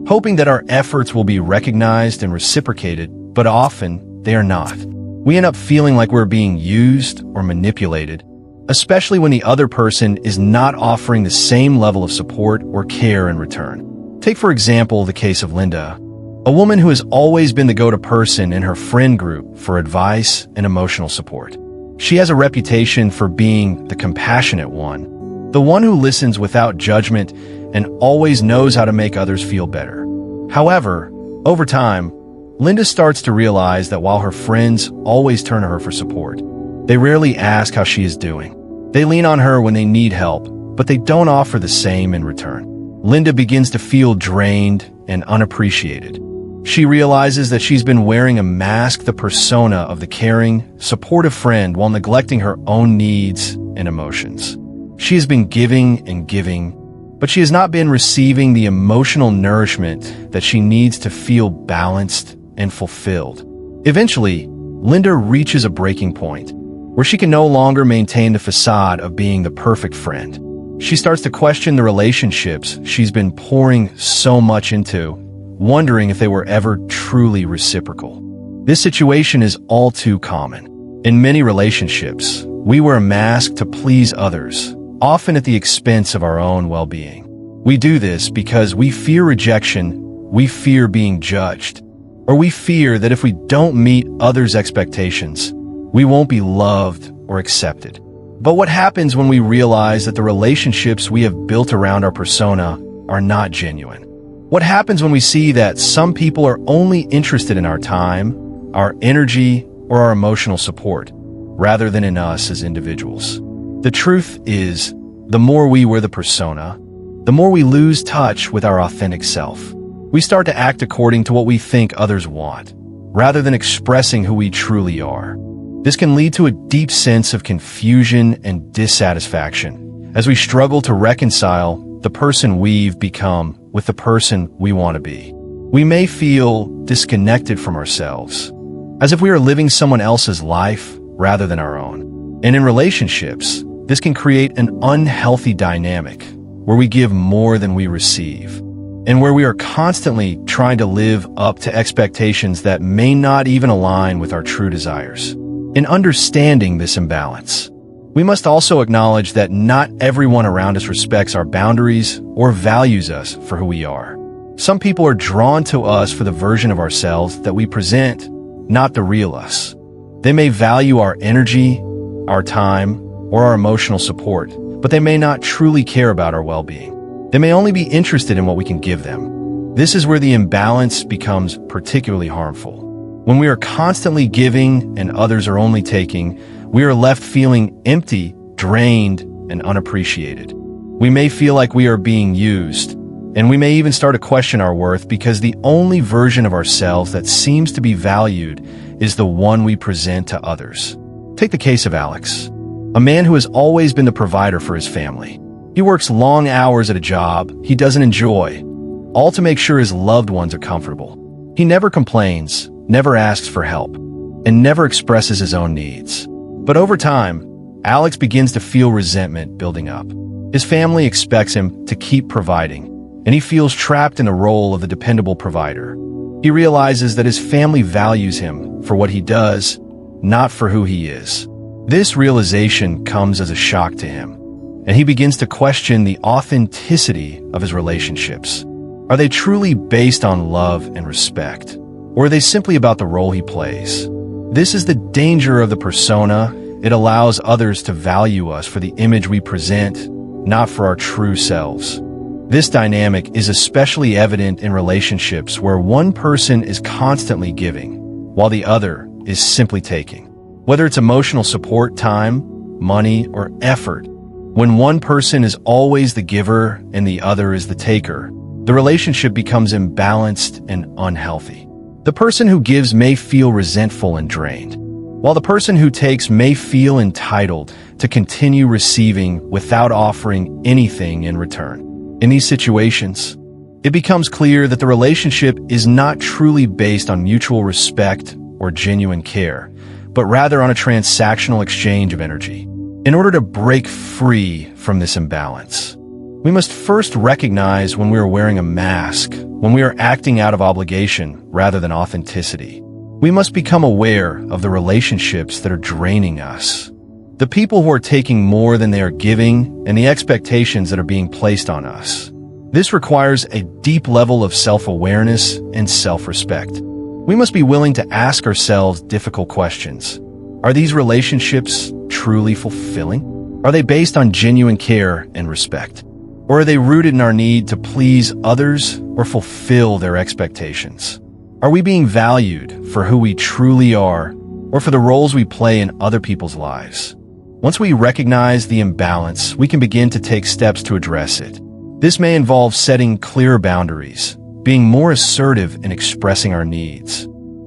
hoping that our efforts will be recognized and reciprocated, but often they are not. We end up feeling like we're being used or manipulated, especially when the other person is not offering the same level of support or care in return. Take, for example, the case of Linda, a woman who has always been the go-to person in her friend group for advice and emotional support. She has a reputation for being the compassionate one, the one who listens without judgment and always knows how to make others feel better. However, over time, Linda starts to realize that while her friends always turn to her for support, they rarely ask how she is doing. They lean on her when they need help, but they don't offer the same in return. Linda begins to feel drained and unappreciated. She realizes that she's been wearing a mask, the persona of the caring, supportive friend, while neglecting her own needs and emotions. She has been giving and giving, but she has not been receiving the emotional nourishment that she needs to feel balanced and fulfilled. Eventually, Linda reaches a breaking point where she can no longer maintain the facade of being the perfect friend. She starts to question the relationships she's been pouring so much into, wondering if they were ever truly reciprocal. This situation is all too common. In many relationships, we wear a mask to please others, often at the expense of our own well-being. We do this because we fear rejection, we fear being judged, or we fear that if we don't meet others' expectations, we won't be loved or accepted. But what happens when we realize that the relationships we have built around our persona are not genuine? What happens when we see that some people are only interested in our time, our energy, or our emotional support, rather than in us as individuals? The truth is, the more we wear the persona, the more we lose touch with our authentic self. We start to act according to what we think others want, rather than expressing who we truly are. This can lead to a deep sense of confusion and dissatisfaction as we struggle to reconcile the person we've become with the person we want to be. We may feel disconnected from ourselves, as if we are living someone else's life rather than our own. And in relationships, this can create an unhealthy dynamic where we give more than we receive, and where we are constantly trying to live up to expectations that may not even align with our true desires. In understanding this imbalance, we must also acknowledge that not everyone around us respects our boundaries or values us for who we are. Some people are drawn to us for the version of ourselves that we present, not the real us. They may value our energy, our time, or our emotional support, but they may not truly care about our well-being. They may only be interested in what we can give them. This is where the imbalance becomes particularly harmful. When we are constantly giving and others are only taking, we are left feeling empty, drained, and unappreciated. We may feel like we are being used, and we may even start to question our worth because the only version of ourselves that seems to be valued is the one we present to others. Take the case of Alex, a man who has always been the provider for his family. He works long hours at a job he doesn't enjoy, all to make sure his loved ones are comfortable. He never complains, never asks for help, and never expresses his own needs. But over time, Alex begins to feel resentment building up. His family expects him to keep providing, and he feels trapped in the role of the dependable provider. He realizes that his family values him for what he does, not for who he is. This realization comes as a shock to him, and he begins to question the authenticity of his relationships. Are they truly based on love and respect, or are they simply about the role he plays? This is the danger of the persona. It allows others to value us for the image we present, not for our true selves. This dynamic is especially evident in relationships where one person is constantly giving, while the other is simply taking. Whether it's emotional support, time, money, or effort, when one person is always the giver and the other is the taker, the relationship becomes imbalanced and unhealthy. The person who gives may feel resentful and drained, while the person who takes may feel entitled to continue receiving without offering anything in return. In these situations, it becomes clear that the relationship is not truly based on mutual respect or genuine care, but rather on a transactional exchange of energy. In order to break free from this imbalance, we must first recognize when we are wearing a mask, when we are acting out of obligation rather than authenticity. We must become aware of the relationships that are draining us, the people who are taking more than they are giving, and the expectations that are being placed on us. This requires a deep level of self-awareness and self-respect. We must be willing to ask ourselves difficult questions. Are these relationships truly fulfilling? Are they based on genuine care and respect? Or are they rooted in our need to please others or fulfill their expectations? Are we being valued for who we truly are or for the roles we play in other people's lives? Once we recognize the imbalance, we can begin to take steps to address it. This may involve setting clearer boundaries, being more assertive in expressing our needs,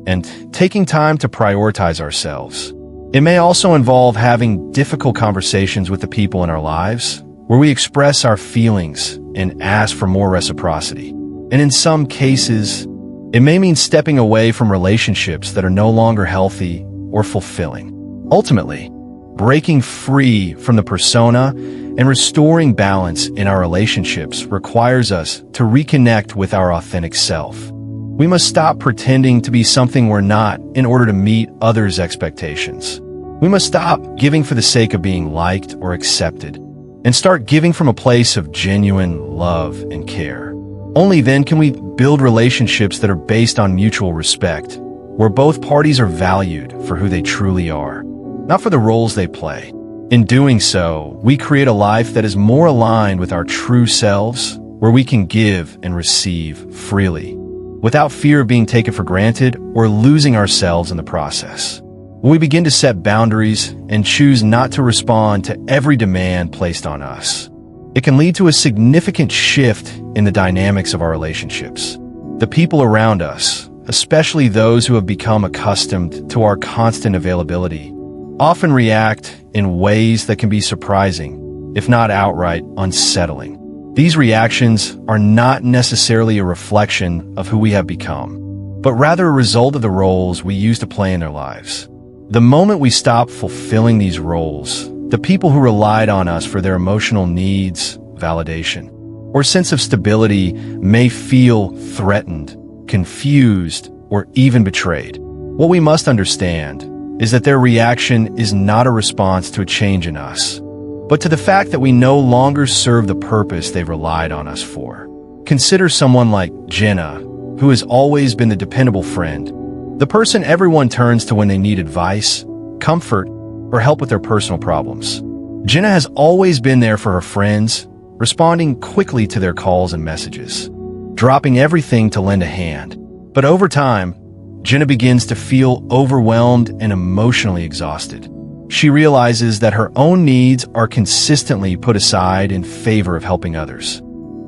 and taking time to prioritize ourselves. It may also involve having difficult conversations with the people in our lives, where we express our feelings and ask for more reciprocity. And in some cases, it may mean stepping away from relationships that are no longer healthy or fulfilling. Ultimately, breaking free from the persona and restoring balance in our relationships requires us to reconnect with our authentic self. We must stop pretending to be something we're not in order to meet others' expectations. We must stop giving for the sake of being liked or accepted, and start giving from a place of genuine love and care. Only then can we build relationships that are based on mutual respect, where both parties are valued for who they truly are, not for the roles they play. In doing so, we create a life that is more aligned with our true selves, where we can give and receive freely, without fear of being taken for granted or losing ourselves in the process. When we begin to set boundaries and choose not to respond to every demand placed on us, it can lead to a significant shift in the dynamics of our relationships. The people around us, especially those who have become accustomed to our constant availability, often react in ways that can be surprising, if not outright unsettling. These reactions are not necessarily a reflection of who we have become, but rather a result of the roles we used to play in their lives. The moment we stop fulfilling these roles, the people who relied on us for their emotional needs, validation, or sense of stability may feel threatened, confused, or even betrayed. What we must understand is that their reaction is not a response to a change in us, but to the fact that we no longer serve the purpose they relied on us for. Consider someone like Jenna, who has always been the dependable friend. the person everyone turns to when they need advice, comfort, or help with their personal problems. Jenna has always been there for her friends, responding quickly to their calls and messages, dropping everything to lend a hand. But over time, Jenna begins to feel overwhelmed and emotionally exhausted. She realizes that her own needs are consistently put aside in favor of helping others.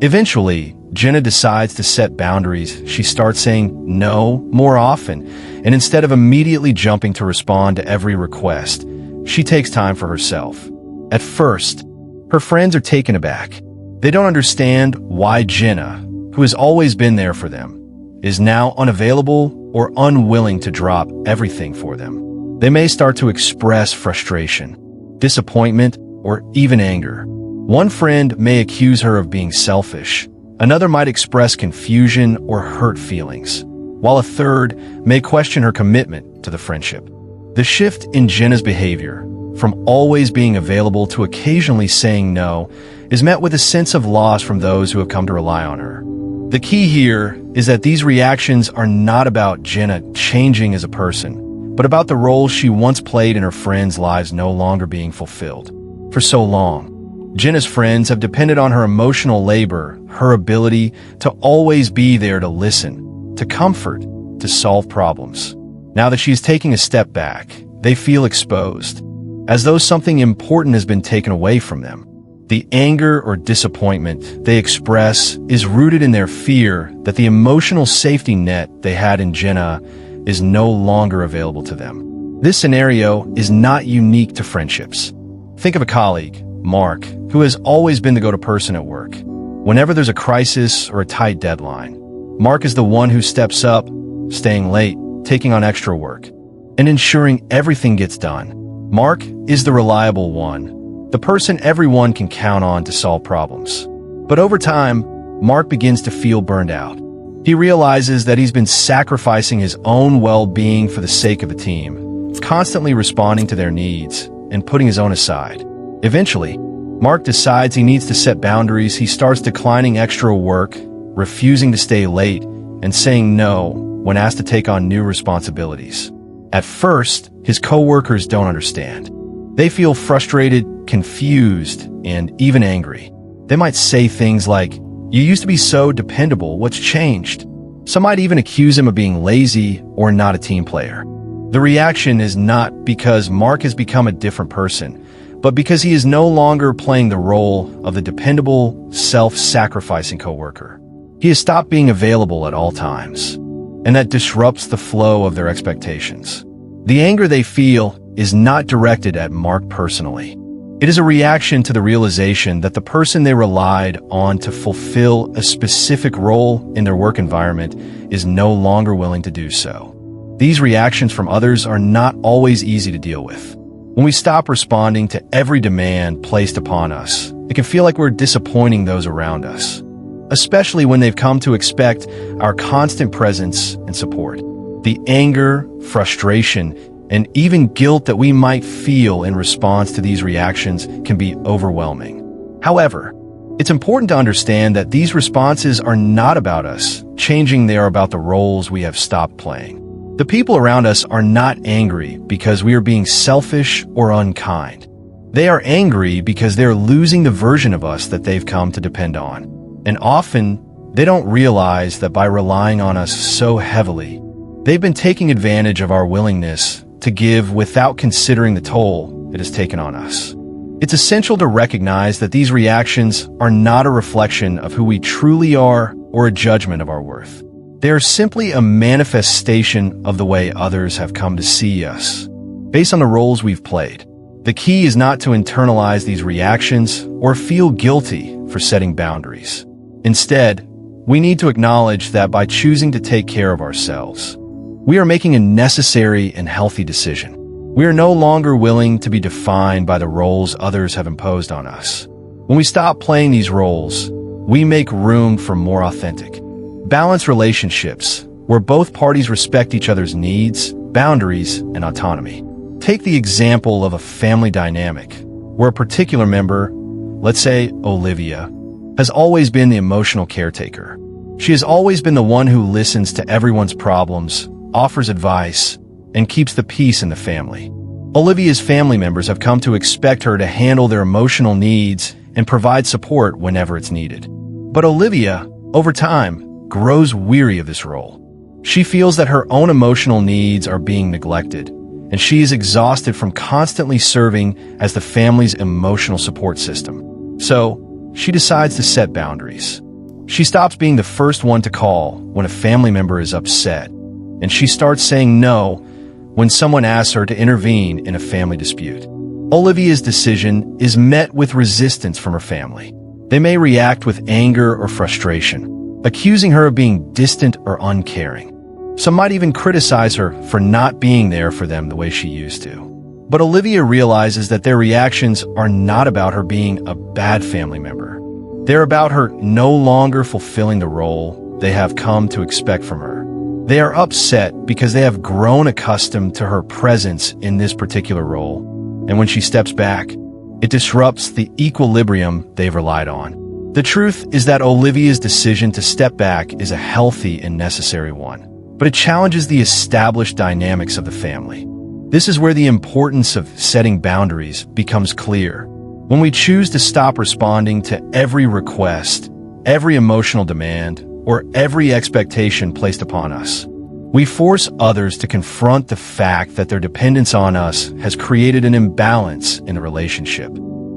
Eventually, Jenna decides to set boundaries. She starts saying no more often, and instead of immediately jumping to respond to every request, she takes time for herself. At first, her friends are taken aback. They don't understand why Jenna, who has always been there for them, is now unavailable or unwilling to drop everything for them. They may start to express frustration, disappointment, or even anger. One friend may accuse her of being selfish. Another might express confusion or hurt feelings, while a third may question her commitment to the friendship. The shift in Jenna's behavior, from always being available to occasionally saying no, is met with a sense of loss from those who have come to rely on her. The key here is that these reactions are not about Jenna changing as a person, but about the role she once played in her friends' lives no longer being fulfilled. For so long, Jenna's friends have depended on her emotional labor, her ability to always be there to listen, to comfort, to solve problems. Now that she's taking a step back, they feel exposed, as though something important has been taken away from them. The anger or disappointment they express is rooted in their fear that the emotional safety net they had in Jenna is no longer available to them. This scenario is not unique to friendships. Think of a colleague, Mark, who has always been the go-to person at work. Whenever there's a crisis or a tight deadline, Mark is the one who steps up, staying late, taking on extra work, and ensuring everything gets done. Mark is the reliable one, the person everyone can count on to solve problems. But over time, Mark begins to feel burned out. He realizes that he's been sacrificing his own well-being for the sake of the team, constantly responding to their needs and putting his own aside. Eventually, Mark decides he needs to set boundaries. He starts declining extra work, refusing to stay late, and saying no when asked to take on new responsibilities. At first, his coworkers don't understand. They feel frustrated, confused, and even angry. They might say things like, "You used to be so dependable, what's changed?" Some might even accuse him of being lazy or not a team player. The reaction is not because Mark has become a different person, but because he is no longer playing the role of the dependable, self-sacrificing coworker. He has stopped being available at all times, and that disrupts the flow of their expectations. The anger they feel is not directed at Mark personally. It is a reaction to the realization that the person they relied on to fulfill a specific role in their work environment is no longer willing to do so. These reactions from others are not always easy to deal with. When we stop responding to every demand placed upon us, it can feel like we're disappointing those around us, especially when they've come to expect our constant presence and support. The anger, frustration, and even guilt that we might feel in response to these reactions can be overwhelming. However, it's important to understand that these responses are not about us changing, they are about the roles we have stopped playing. The people around us are not angry because we are being selfish or unkind. They are angry because they're losing the version of us that they've come to depend on. And often, they don't realize that by relying on us so heavily, they've been taking advantage of our willingness to give without considering the toll it has taken on us. It's essential to recognize that these reactions are not a reflection of who we truly are or a judgment of our worth. They are simply a manifestation of the way others have come to see us, based on the roles we've played. The key is not to internalize these reactions or feel guilty for setting boundaries. Instead, we need to acknowledge that by choosing to take care of ourselves, we are making a necessary and healthy decision. We are no longer willing to be defined by the roles others have imposed on us. When we stop playing these roles, we make room for more authentic, balanced relationships where both parties respect each other's needs, boundaries, and autonomy. Take the example of a family dynamic where a particular member, let's say Olivia, has always been the emotional caretaker. She has always been the one who listens to everyone's problems, offers advice, and keeps the peace in the family. Olivia's family members have come to expect her to handle their emotional needs and provide support whenever it's needed. But Olivia, over time, grows weary of this role. She feels that her own emotional needs are being neglected, and she is exhausted from constantly serving as the family's emotional support system. So, she decides to set boundaries. She stops being the first one to call when a family member is upset, and she starts saying no when someone asks her to intervene in a family dispute. Olivia's decision is met with resistance from her family. They may react with anger or frustration, accusing her of being distant or uncaring. Some might even criticize her for not being there for them the way she used to. But Olivia realizes that their reactions are not about her being a bad family member. They're about her no longer fulfilling the role they have come to expect from her. They are upset because they have grown accustomed to her presence in this particular role, and when she steps back, it disrupts the equilibrium they've relied on. The truth is that Olivia's decision to step back is a healthy and necessary one, but it challenges the established dynamics of the family. This is where the importance of setting boundaries becomes clear. When we choose to stop responding to every request, every emotional demand, or every expectation placed upon us, we force others to confront the fact that their dependence on us has created an imbalance in the relationship.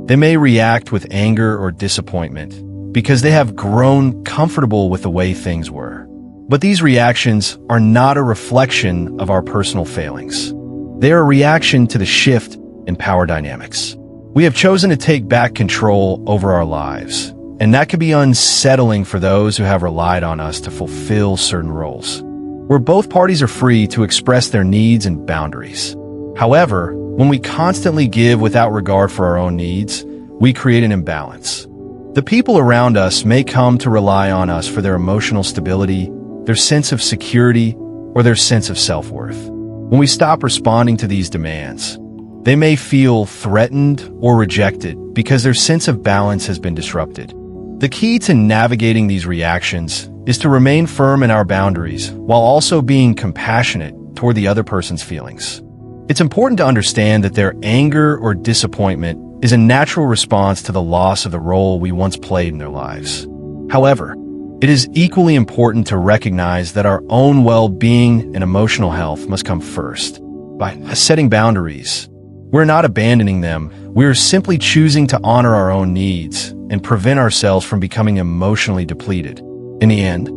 They may react with anger or disappointment because they have grown comfortable with the way things were. But these reactions are not a reflection of our personal failings. They are a reaction to the shift in power dynamics. We have chosen to take back control over our lives, and that can be unsettling for those who have relied on us to fulfill certain roles, where both parties are free to express their needs and boundaries. However, when we constantly give without regard for our own needs, we create an imbalance. The people around us may come to rely on us for their emotional stability, their sense of security, or their sense of self-worth. When we stop responding to these demands, they may feel threatened or rejected because their sense of balance has been disrupted. The key to navigating these reactions is to remain firm in our boundaries while also being compassionate toward the other person's feelings. It's important to understand that their anger or disappointment is a natural response to the loss of the role we once played in their lives. However, it is equally important to recognize that our own well-being and emotional health must come first. By setting boundaries, we're not abandoning them. We're simply choosing to honor our own needs and prevent ourselves from becoming emotionally depleted. In the end,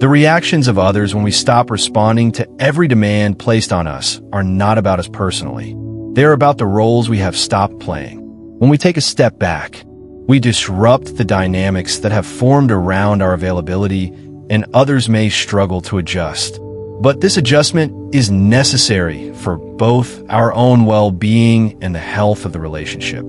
the reactions of others when we stop responding to every demand placed on us are not about us personally. They're about the roles we have stopped playing. When we take a step back, we disrupt the dynamics that have formed around our availability, and others may struggle to adjust. But this adjustment is necessary for both our own well-being and the health of the relationship.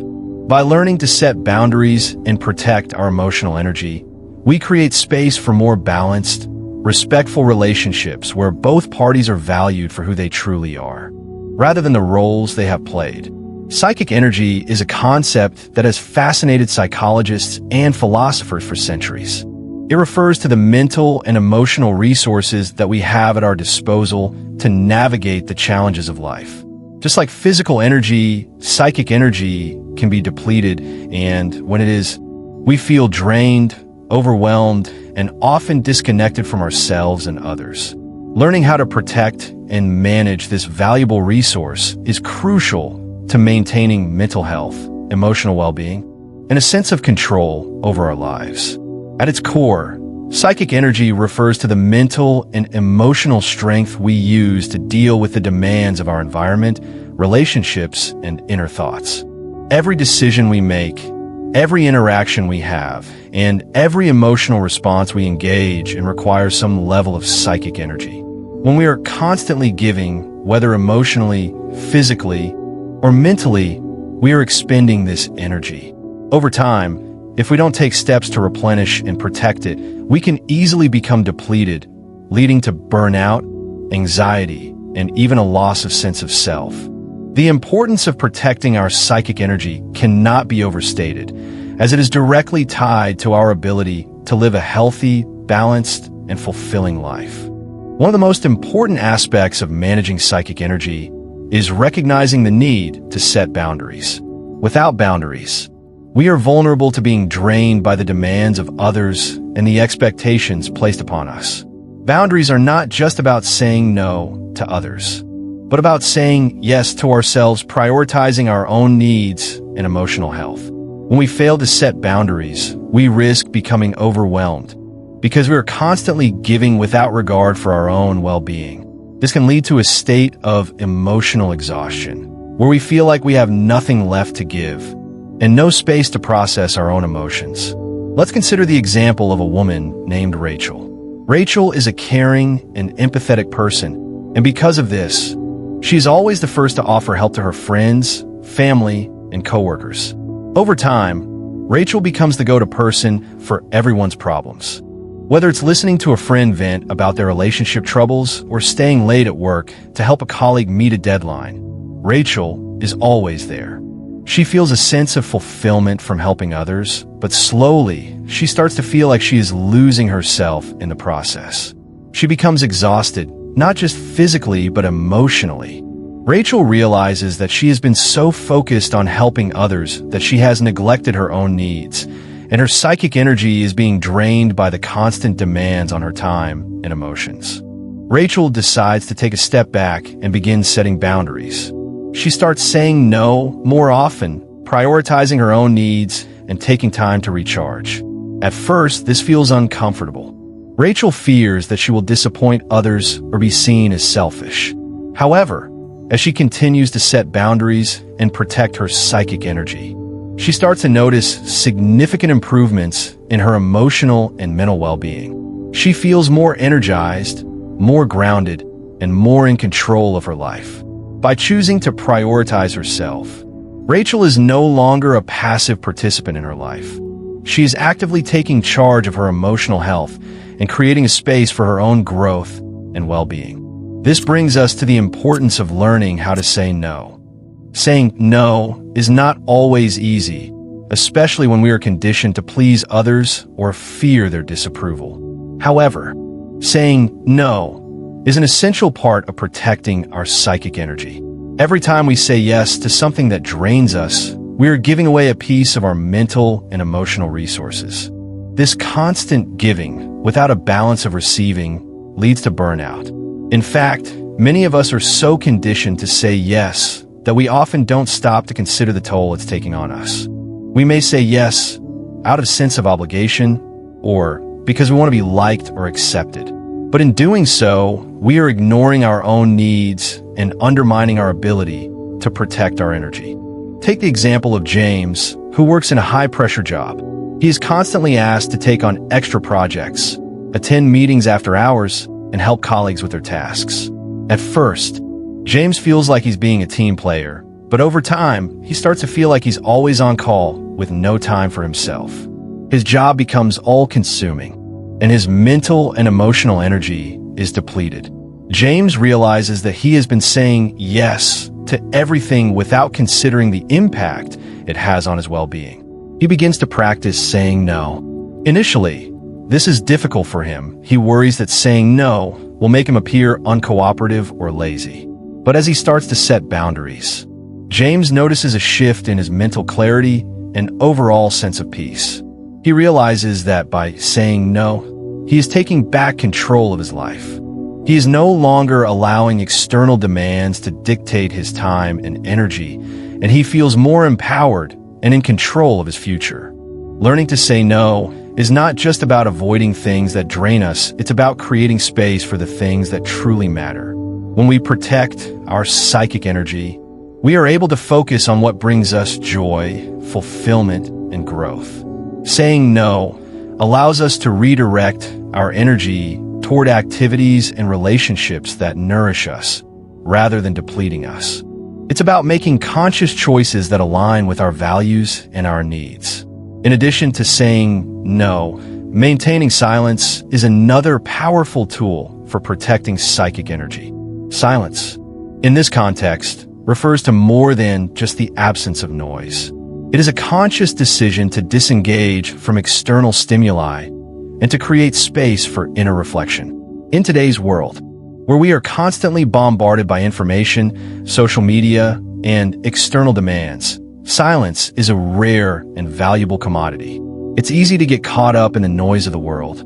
By learning to set boundaries and protect our emotional energy, we create space for more balanced, respectful relationships where both parties are valued for who they truly are, rather than the roles they have played. Psychic energy is a concept that has fascinated psychologists and philosophers for centuries. It refers to the mental and emotional resources that we have at our disposal to navigate the challenges of life. Just like physical energy, psychic energy can be depleted, and when it is, we feel drained, overwhelmed, and often disconnected from ourselves and others. Learning how to protect and manage this valuable resource is crucial to maintaining mental health, emotional well-being, and a sense of control over our lives. At its core, psychic energy refers to the mental and emotional strength we use to deal with the demands of our environment, relationships, and inner thoughts. Every decision we make, every interaction we have, and every emotional response we engage in requires some level of psychic energy. When we are constantly giving, whether emotionally, physically, or mentally, we are expending this energy. Over time, if we don't take steps to replenish and protect it, we can easily become depleted, leading to burnout, anxiety, and even a loss of sense of self. The importance of protecting our psychic energy cannot be overstated, as it is directly tied to our ability to live a healthy, balanced, and fulfilling life. One of the most important aspects of managing psychic energy is recognizing the need to set boundaries. Without boundaries, we are vulnerable to being drained by the demands of others and the expectations placed upon us. Boundaries are not just about saying no to others, but about saying yes to ourselves, prioritizing our own needs and emotional health. When we fail to set boundaries, we risk becoming overwhelmed because we are constantly giving without regard for our own well-being. This can lead to a state of emotional exhaustion, where we feel like we have nothing left to give and no space to process our own emotions. Let's consider the example of a woman named Rachel. Rachel is a caring and empathetic person, and because of this, she's always the first to offer help to her friends, family, and coworkers. Over time, Rachel becomes the go-to person for everyone's problems. Whether it's listening to a friend vent about their relationship troubles or staying late at work to help a colleague meet a deadline, Rachel is always there. She feels a sense of fulfillment from helping others, but slowly, she starts to feel like she is losing herself in the process. She becomes exhausted, not just physically, but emotionally. Rachel realizes that she has been so focused on helping others that she has neglected her own needs, and her psychic energy is being drained by the constant demands on her time and emotions. Rachel decides to take a step back and begins setting boundaries. She starts saying no more often, prioritizing her own needs and taking time to recharge. At first, this feels uncomfortable. Rachel fears that she will disappoint others or be seen as selfish. However, as she continues to set boundaries and protect her psychic energy, she starts to notice significant improvements in her emotional and mental well-being. She feels more energized, more grounded, and more in control of her life. By choosing to prioritize herself, Rachel is no longer a passive participant in her life. She is actively taking charge of her emotional health and creating a space for her own growth and well-being. This brings us to the importance of learning how to say no. Saying no is not always easy, especially when we are conditioned to please others or fear their disapproval. However, saying no is an essential part of protecting our psychic energy. Every time we say yes to something that drains us, we are giving away a piece of our mental and emotional resources. This constant giving, without a balance of receiving, leads to burnout. In fact, many of us are so conditioned to say yes that we often don't stop to consider the toll it's taking on us. We may say yes out of a sense of obligation or because we want to be liked or accepted. But in doing so, we are ignoring our own needs and undermining our ability to protect our energy. Take the example of James, who works in a high-pressure job. He is constantly asked to take on extra projects, attend meetings after hours, and help colleagues with their tasks. At first, James feels like he's being a team player, but over time, he starts to feel like he's always on call with no time for himself. His job becomes all-consuming, and his mental and emotional energy is depleted. James realizes that he has been saying yes to everything without considering the impact it has on his well-being. He begins to practice saying no. Initially, this is difficult for him. He worries that saying no will make him appear uncooperative or lazy. But as he starts to set boundaries, James notices a shift in his mental clarity and overall sense of peace. He realizes that by saying no, he is taking back control of his life. He is no longer allowing external demands to dictate his time and energy, and he feels more empowered and in control of his future. Learning to say no is not just about avoiding things that drain us, it's about creating space for the things that truly matter. When we protect our psychic energy, we are able to focus on what brings us joy, fulfillment, and growth. Saying no allows us to redirect our energy toward activities and relationships that nourish us, rather than depleting us. It's about making conscious choices that align with our values and our needs. In addition to saying no, maintaining silence is another powerful tool for protecting psychic energy. Silence, in this context, refers to more than just the absence of noise. It is a conscious decision to disengage from external stimuli and to create space for inner reflection. In today's world, where we are constantly bombarded by information, social media, and external demands, silence is a rare and valuable commodity. It's easy to get caught up in the noise of the world,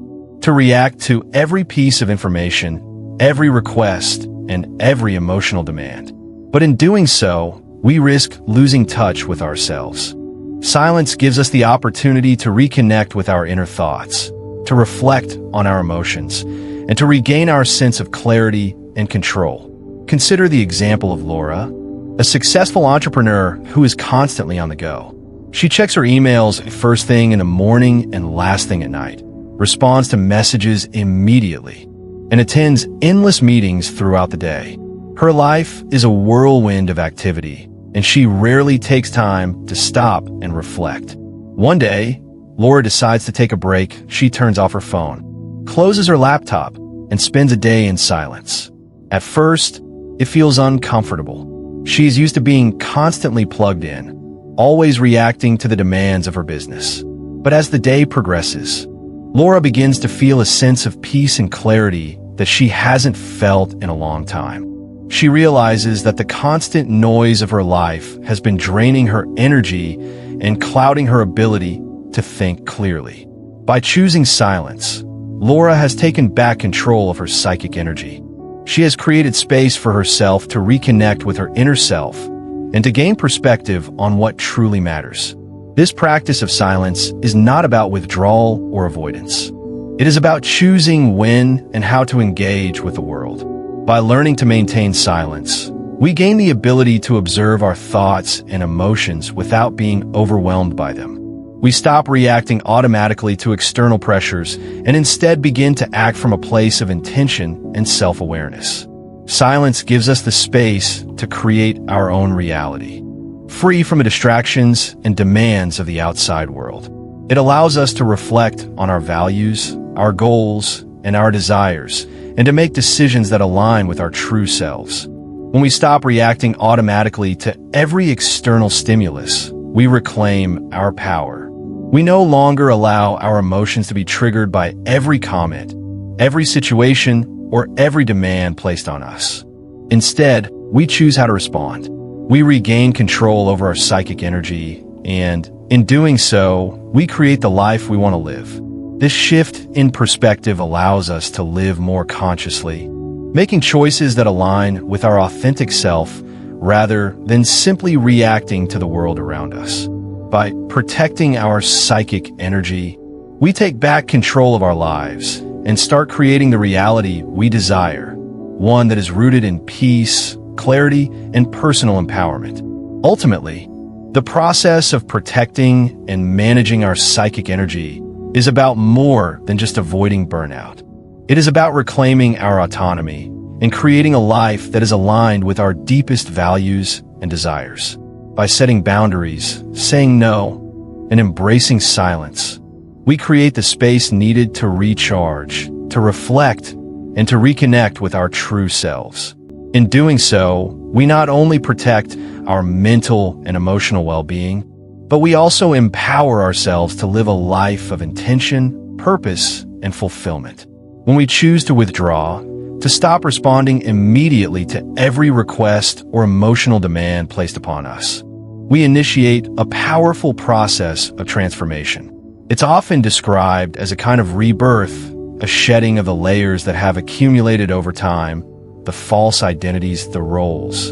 to react to every piece of information, every request, and every emotional demand. But in doing so, we risk losing touch with ourselves. Silence gives us the opportunity to reconnect with our inner thoughts, to reflect on our emotions, and to regain our sense of clarity and control. Consider the example of Laura, a successful entrepreneur who is constantly on the go. She checks her emails first thing in the morning and last thing at night, responds to messages immediately, and attends endless meetings throughout the day. Her life is a whirlwind of activity, and she rarely takes time to stop and reflect. One day, Laura decides to take a break. She turns off her phone, closes her laptop, and spends a day in silence. At first, it feels uncomfortable. She is used to being constantly plugged in, always reacting to the demands of her business. But as the day progresses, Laura begins to feel a sense of peace and clarity that she hasn't felt in a long time. She realizes that the constant noise of her life has been draining her energy and clouding her ability to think clearly. By choosing silence, Laura has taken back control of her psychic energy. She has created space for herself to reconnect with her inner self and to gain perspective on what truly matters. This practice of silence is not about withdrawal or avoidance. It is about choosing when and how to engage with the world. By learning to maintain silence, we gain the ability to observe our thoughts and emotions without being overwhelmed by them. We stop reacting automatically to external pressures and instead begin to act from a place of intention and self-awareness. Silence gives us the space to create our own reality, free from the distractions and demands of the outside world. It allows us to reflect on our values, our goals, and our desires, and to make decisions that align with our true selves. When we stop reacting automatically to every external stimulus, we reclaim our power. We no longer allow our emotions to be triggered by every comment, every situation, or every demand placed on us. Instead, we choose how to respond. We regain control over our psychic energy, and in doing so, we create the life we want to live. This shift in perspective allows us to live more consciously, making choices that align with our authentic self rather than simply reacting to the world around us. By protecting our psychic energy, we take back control of our lives and start creating the reality we desire, one that is rooted in peace, clarity, and personal empowerment. Ultimately, the process of protecting and managing our psychic energy is about more than just avoiding burnout. It is about reclaiming our autonomy and creating a life that is aligned with our deepest values and desires. By setting boundaries, saying no, and embracing silence, we create the space needed to recharge, to reflect, and to reconnect with our true selves. In doing so, we not only protect our mental and emotional well-being, but we also empower ourselves to live a life of intention, purpose, and fulfillment. When we choose to withdraw, to stop responding immediately to every request or emotional demand placed upon us, we initiate a powerful process of transformation. It's often described as a kind of rebirth, a shedding of the layers that have accumulated over time, the false identities, the roles,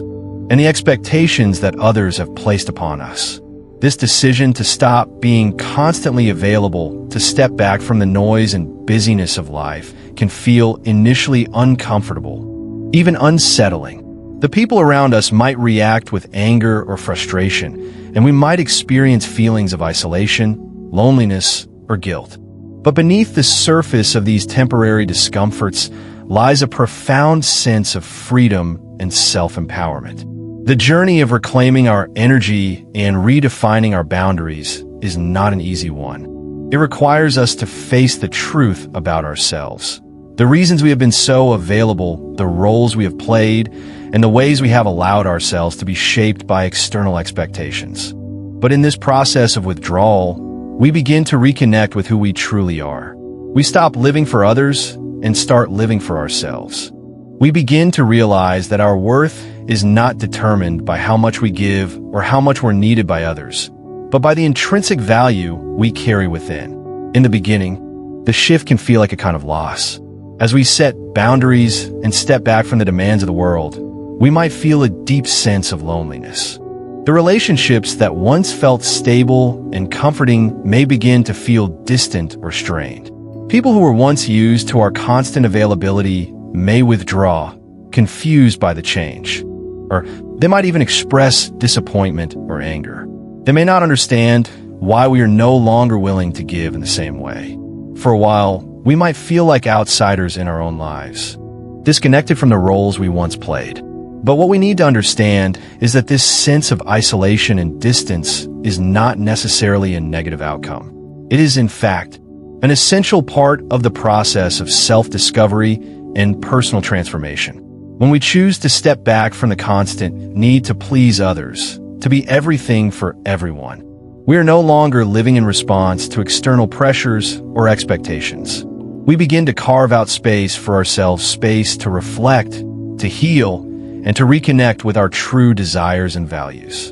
and the expectations that others have placed upon us. This decision to stop being constantly available, to step back from the noise and busyness of life, can feel initially uncomfortable, even unsettling. The people around us might react with anger or frustration, and we might experience feelings of isolation, loneliness, or guilt. But beneath the surface of these temporary discomforts lies a profound sense of freedom and self-empowerment. The journey of reclaiming our energy and redefining our boundaries is not an easy one. It requires us to face the truth about ourselves, the reasons we have been so available, the roles we have played, and the ways we have allowed ourselves to be shaped by external expectations. But in this process of withdrawal, we begin to reconnect with who we truly are. We stop living for others and start living for ourselves. We begin to realize that our worth is not determined by how much we give or how much we're needed by others, but by the intrinsic value we carry within. In the beginning, the shift can feel like a kind of loss. As we set boundaries and step back from the demands of the world, we might feel a deep sense of loneliness. The relationships that once felt stable and comforting may begin to feel distant or strained. People who were once used to our constant availability may withdraw, confused by the change. Or they might even express disappointment or anger. They may not understand why we are no longer willing to give in the same way. For a while, we might feel like outsiders in our own lives, disconnected from the roles we once played. But what we need to understand is that this sense of isolation and distance is not necessarily a negative outcome. It is, in fact, an essential part of the process of self-discovery and personal transformation. When we choose to step back from the constant need to please others, to be everything for everyone, we are no longer living in response to external pressures or expectations. We begin to carve out space for ourselves, space to reflect, to heal, and to reconnect with our true desires and values.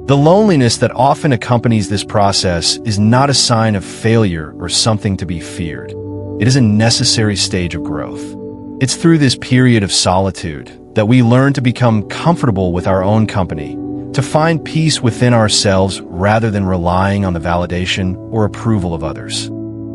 The loneliness that often accompanies this process is not a sign of failure or something to be feared. It is a necessary stage of growth. It's through this period of solitude that we learn to become comfortable with our own company, to find peace within ourselves rather than relying on the validation or approval of others.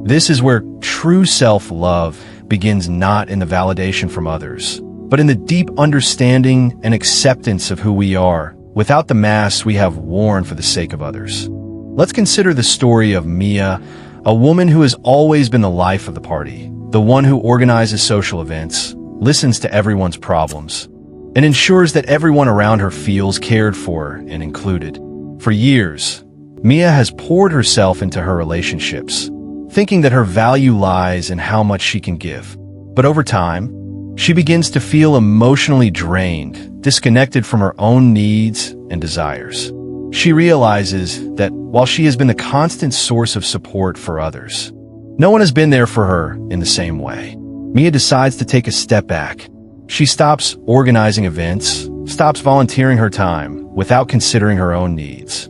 This is where true self-love begins, not in the validation from others, but in the deep understanding and acceptance of who we are, without the masks we have worn for the sake of others. Let's consider the story of Mia, a woman who has always been the life of the party, the one who organizes social events, listens to everyone's problems, and ensures that everyone around her feels cared for and included. For years, Mia has poured herself into her relationships, thinking that her value lies in how much she can give. But over time, she begins to feel emotionally drained, disconnected from her own needs and desires. She realizes that while she has been the constant source of support for others, no one has been there for her in the same way. Mia decides to take a step back. She stops organizing events, stops volunteering her time without considering her own needs,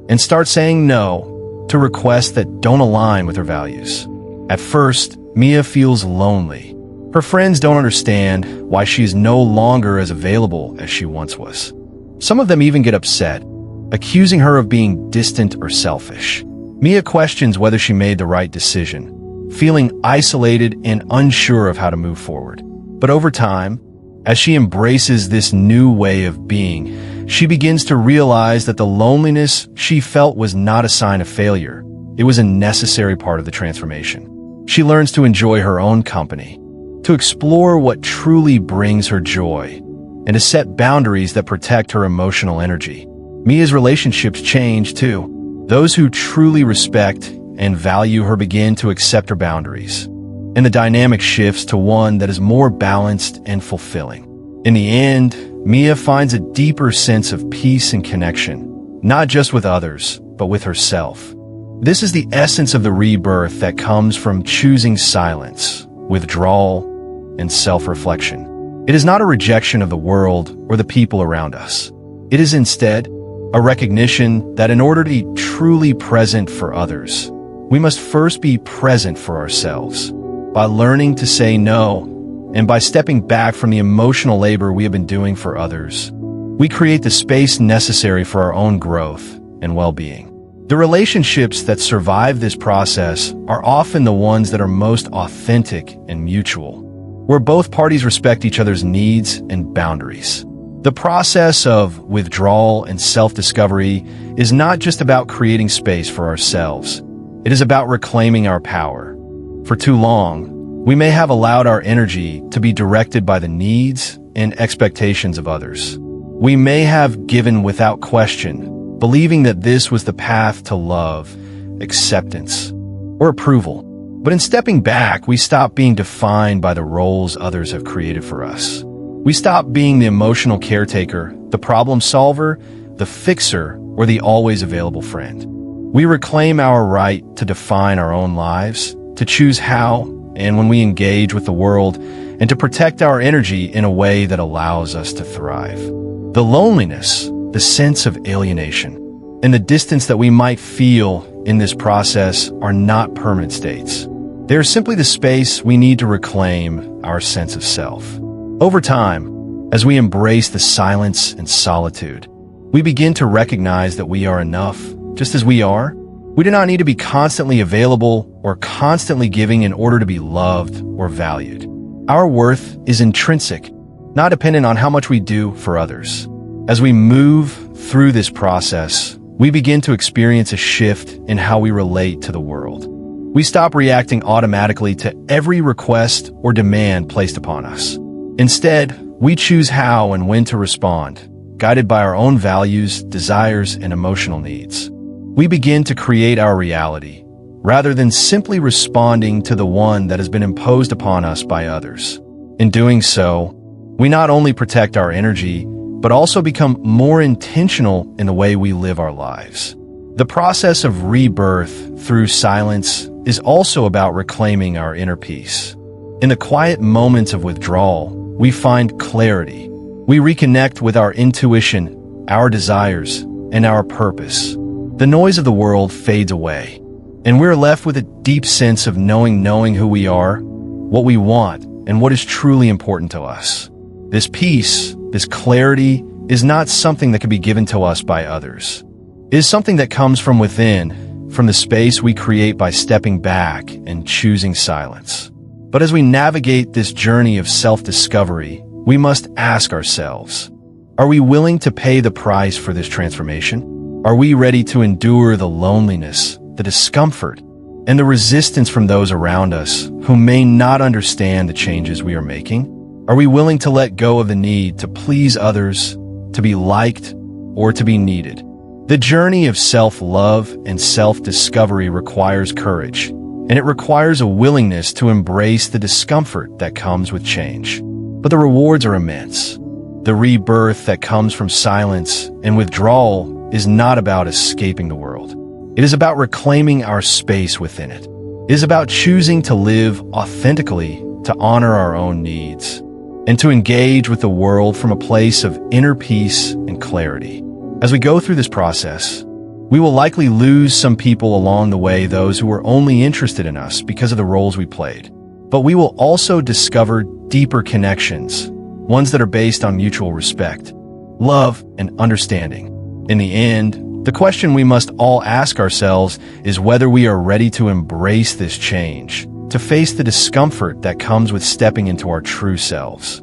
and starts saying no to requests that don't align with her values. At first, Mia feels lonely. Her friends don't understand why she is no longer as available as she once was. Some of them even get upset, accusing her of being distant or selfish. Mia questions whether she made the right decision, feeling isolated and unsure of how to move forward. But over time, as she embraces this new way of being, she begins to realize that the loneliness she felt was not a sign of failure. It was a necessary part of the transformation. She learns to enjoy her own company, to explore what truly brings her joy, and to set boundaries that protect her emotional energy. Mia's relationships change too. Those who truly respect and value her begin to accept her boundaries, and the dynamic shifts to one that is more balanced and fulfilling. In the end, Mia finds a deeper sense of peace and connection, not just with others, but with herself. This is the essence of the rebirth that comes from choosing silence, withdrawal, and self-reflection. It is not a rejection of the world or the people around us. It is instead a recognition that in order to be truly present for others, we must first be present for ourselves. By learning to say no, and by stepping back from the emotional labor we have been doing for others, we create the space necessary for our own growth and well-being. The relationships that survive this process are often the ones that are most authentic and mutual, where both parties respect each other's needs and boundaries. The process of withdrawal and self-discovery is not just about creating space for ourselves. It is about reclaiming our power. For too long, we may have allowed our energy to be directed by the needs and expectations of others. We may have given without question, believing that this was the path to love, acceptance, or approval. But in stepping back, we stop being defined by the roles others have created for us. We stop being the emotional caretaker, the problem solver, the fixer, or the always available friend. We reclaim our right to define our own lives, to choose how and when we engage with the world, and to protect our energy in a way that allows us to thrive. The loneliness, the sense of alienation, and the distance that we might feel in this process are not permanent states. They are simply the space we need to reclaim our sense of self. Over time, as we embrace the silence and solitude, we begin to recognize that we are enough, just as we are. We do not need to be constantly available or constantly giving in order to be loved or valued. Our worth is intrinsic, not dependent on how much we do for others. As we move through this process, we begin to experience a shift in how we relate to the world. We stop reacting automatically to every request or demand placed upon us. Instead, we choose how and when to respond, guided by our own values, desires, and emotional needs. We begin to create our reality, rather than simply responding to the one that has been imposed upon us by others. In doing so, we not only protect our energy, but also become more intentional in the way we live our lives. The process of rebirth through silence is also about reclaiming our inner peace. In the quiet moments of withdrawal, we find clarity. We reconnect with our intuition, our desires, and our purpose. The noise of the world fades away, and we're left with a deep sense of knowing who we are, what we want, and what is truly important to us. This peace, this clarity, is not something that can be given to us by others. It is something that comes from within, from the space we create by stepping back and choosing silence. But as we navigate this journey of self-discovery, we must ask ourselves, are we willing to pay the price for this transformation? Are we ready to endure the loneliness, the discomfort, and the resistance from those around us who may not understand the changes we are making? Are we willing to let go of the need to please others, to be liked, or to be needed? The journey of self-love and self-discovery requires courage, and it requires a willingness to embrace the discomfort that comes with change. But the rewards are immense. The rebirth that comes from silence and withdrawal is not about escaping the world. It is about reclaiming our space within it. It is about choosing to live authentically, to honor our own needs, and to engage with the world from a place of inner peace and clarity. As we go through this process, we will likely lose some people along the way, those who were only interested in us because of the roles we played. But we will also discover deeper connections, ones that are based on mutual respect, love, and understanding. In the end, the question we must all ask ourselves is whether we are ready to embrace this change, to face the discomfort that comes with stepping into our true selves.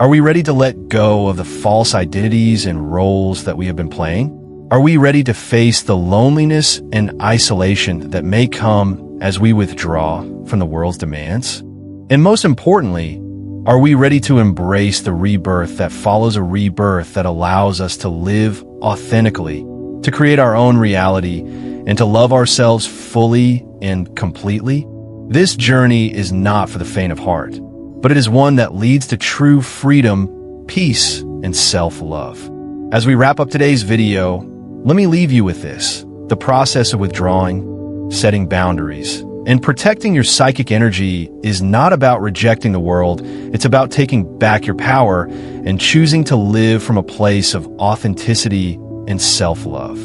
Are we ready to let go of the false identities and roles that we have been playing? Are we ready to face the loneliness and isolation that may come as we withdraw from the world's demands? And most importantly, are we ready to embrace the rebirth that follows a rebirth that allows us to live authentically, to create our own reality, and to love ourselves fully and completely? This journey is not for the faint of heart, but it is one that leads to true freedom, peace, and self-love. As we wrap up today's video, let me leave you with this. The process of withdrawing, setting boundaries, and protecting your psychic energy is not about rejecting the world. It's about taking back your power and choosing to live from a place of authenticity and self-love.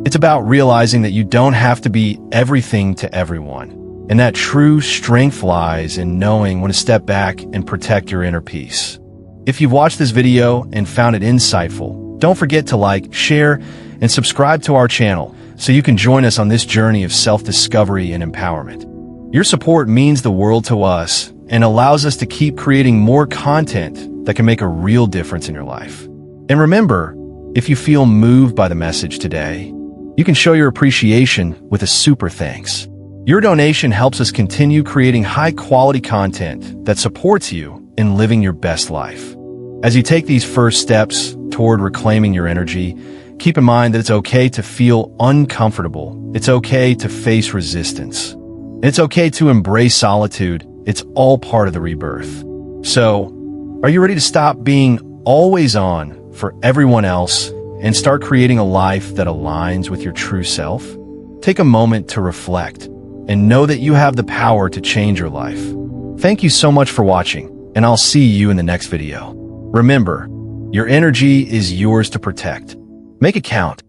It's about realizing that you don't have to be everything to everyone, and that true strength lies in knowing when to step back and protect your inner peace. If you've watched this video and found it insightful, don't forget to like, share, and subscribe to our channel so you can join us on this journey of self-discovery and empowerment. Your support means the world to us and allows us to keep creating more content that can make a real difference in your life. And remember, if you feel moved by the message today, you can show your appreciation with a super thanks. Your donation helps us continue creating high-quality content that supports you in living your best life. As you take these first steps toward reclaiming your energy, keep in mind that it's okay to feel uncomfortable. It's okay to face resistance. It's okay to embrace solitude. It's all part of the rebirth. So, are you ready to stop being always on for everyone else and start creating a life that aligns with your true self? Take a moment to reflect and know that you have the power to change your life. Thank you so much for watching, and I'll see you in the next video. Remember, your energy is yours to protect. Make it count.